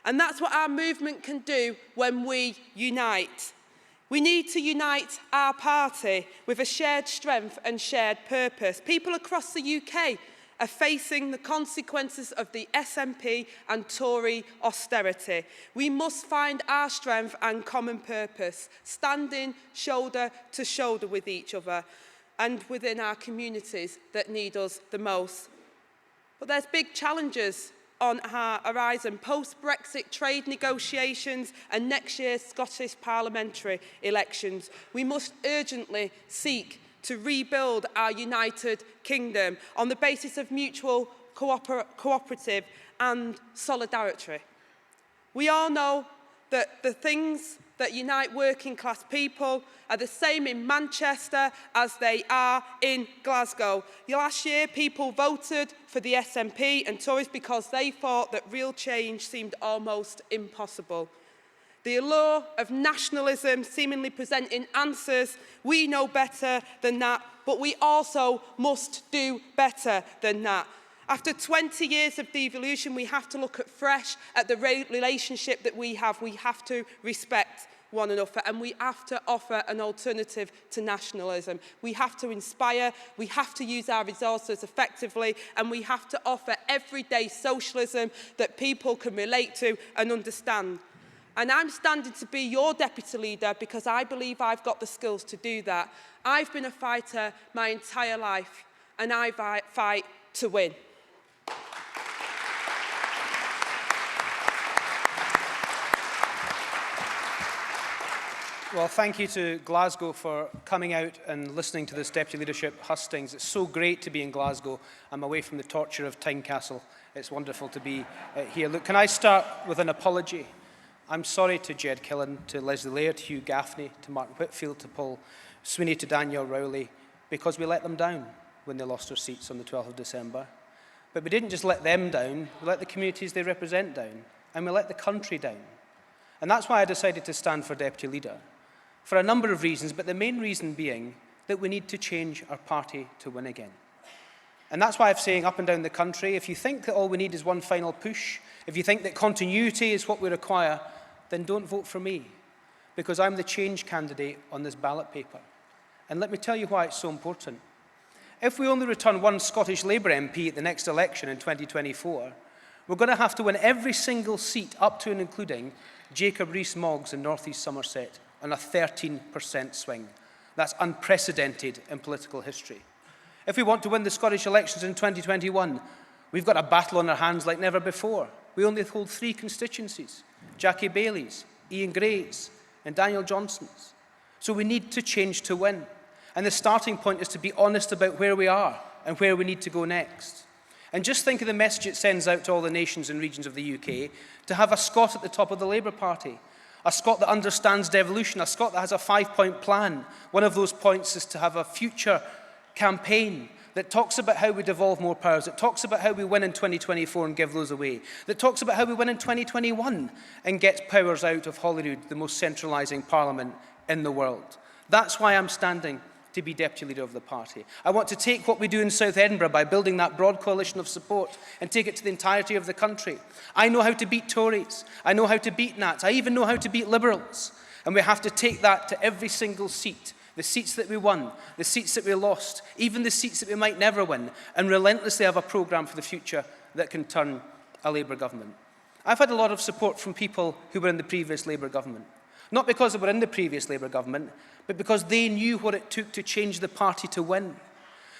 [SPEAKER 6] And that's what our movement can do when we unite. We need to unite our party with a shared strength and shared purpose. People across the UK are facing the consequences of the SNP and Tory austerity. We must find our strength and common purpose, standing shoulder to shoulder with each other and within our communities that need us the most. But there's big challenges on our horizon: post-Brexit trade negotiations and next year's Scottish parliamentary elections. We must urgently seek to rebuild our United Kingdom on the basis of mutual cooperative and solidarity. We all know that the things that unite working class people are the same in Manchester as they are in Glasgow. Last year, people voted for the SNP and Tories because they thought that real change seemed almost impossible. The allure of nationalism seemingly presenting answers, we know better than that, but we also must do better than that. After 20 years of devolution, we have to look afresh at the relationship that we have. We have to respect one another, and we have to offer an alternative to nationalism. We have to inspire, we have to use our resources effectively, and we have to offer everyday socialism that people can relate to and understand. And I'm standing to be your deputy leader because I believe I've got the skills to do that. I've been a fighter my entire life, and I fight to win.
[SPEAKER 7] Well, thank you to Glasgow for coming out and listening to this Deputy Leadership Hustings. It's so great to be in Glasgow. I'm away from the torture of Tynecastle. It's wonderful to be here. Look, can I start with an apology? I'm sorry to Jed Killen, to Leslie Laird, to Hugh Gaffney, to Mark Whitfield, to Paul Sweeney, to Danielle Rowley, because we let them down when they lost their seats on the 12th of December. But we didn't just let them down, we let the communities they represent down, and we let the country down. And that's why I decided to stand for Deputy Leader, for a number of reasons, but the main reason being that we need to change our party to win again. And that's why I'm saying up and down the country, if you think that all we need is one final push, if you think that continuity is what we require, then don't vote for me, because I'm the change candidate on this ballot paper. And let me tell you why it's so important. If we only return one Scottish Labour MP at the next election in 2024, we're going to have to win every single seat up to and including Jacob Rees-Moggs in North East Somerset on a 13% swing. That's unprecedented in political history. If we want to win the Scottish elections in 2021, we've got a battle on our hands like never before. We only hold 3 constituencies: Jackie Bailey's, Ian Gray's, and Daniel Johnson's. So we need to change to win. And the starting point is to be honest about where we are and where we need to go next. And just think of the message it sends out to all the nations and regions of the UK to have a Scot at the top of the Labour Party, a Scot that understands devolution, a Scot that has a 5-point plan. One of those points is to have a future campaign that talks about how we devolve more powers, that talks about how we win in 2024 and give those away, that talks about how we win in 2021 and get powers out of Holyrood, the most centralising parliament in the world. That's why I'm standing to be deputy leader of the party. I want to take what we do in South Edinburgh by building that broad coalition of support and take it to the entirety of the country. I know how to beat Tories. I know how to beat Nats. I even know how to beat Liberals. And we have to take that to every single seat. The seats that we won, the seats that we lost, even the seats that we might never win, and relentlessly have a programme for the future that can turn a Labour government. I've had a lot of support from people who were in the previous Labour government. Not because they were in the previous Labour government, but because they knew what it took to change the party to win.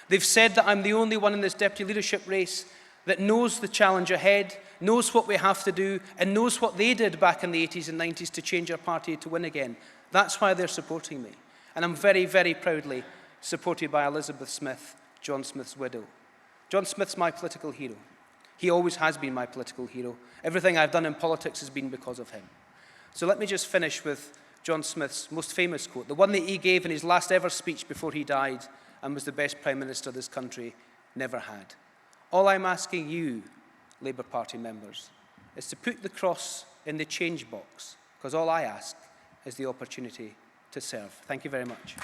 [SPEAKER 7] They've said that I'm the only one in this deputy leadership race that knows the challenge ahead, knows what we have to do, and knows what they did back in the 80s and 90s to change our party to win again. That's why they're supporting me. And I'm very, very proudly supported by Elizabeth Smith, John Smith's widow. John Smith's my political hero. He always has been my political hero. Everything I've done in politics has been because of him. So let me just finish with John Smith's most famous quote, the one that he gave in his last ever speech before he died and was the best Prime Minister this country never had. All I'm asking you, Labour Party members, is to put the cross in the change box, because all I ask is the opportunity to serve. Thank you very much.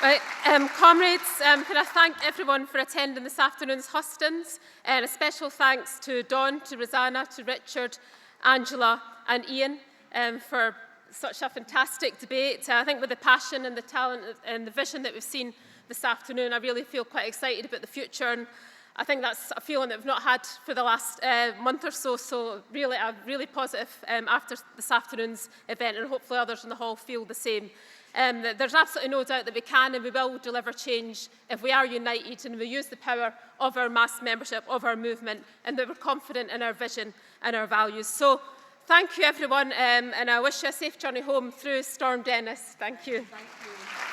[SPEAKER 2] Right, comrades, can I thank everyone for attending this afternoon's hustings, and a special thanks to Dawn, to Rosanna, to Richard, Angela and Ian for such a fantastic debate. I think with the passion and the talent and the vision that we've seen this afternoon, I really feel quite excited about the future, and I think that's a feeling that we've not had for the last month or so, so really, I'm really positive after this afternoon's event, and hopefully others in the hall feel the same. There's absolutely no doubt that we can and we will deliver change if we are united and we use the power of our mass membership, of our movement, and that we're confident in our vision and our values. So thank you, everyone, and I wish you a safe journey home through Storm Dennis. Thank you.
[SPEAKER 3] Thank you.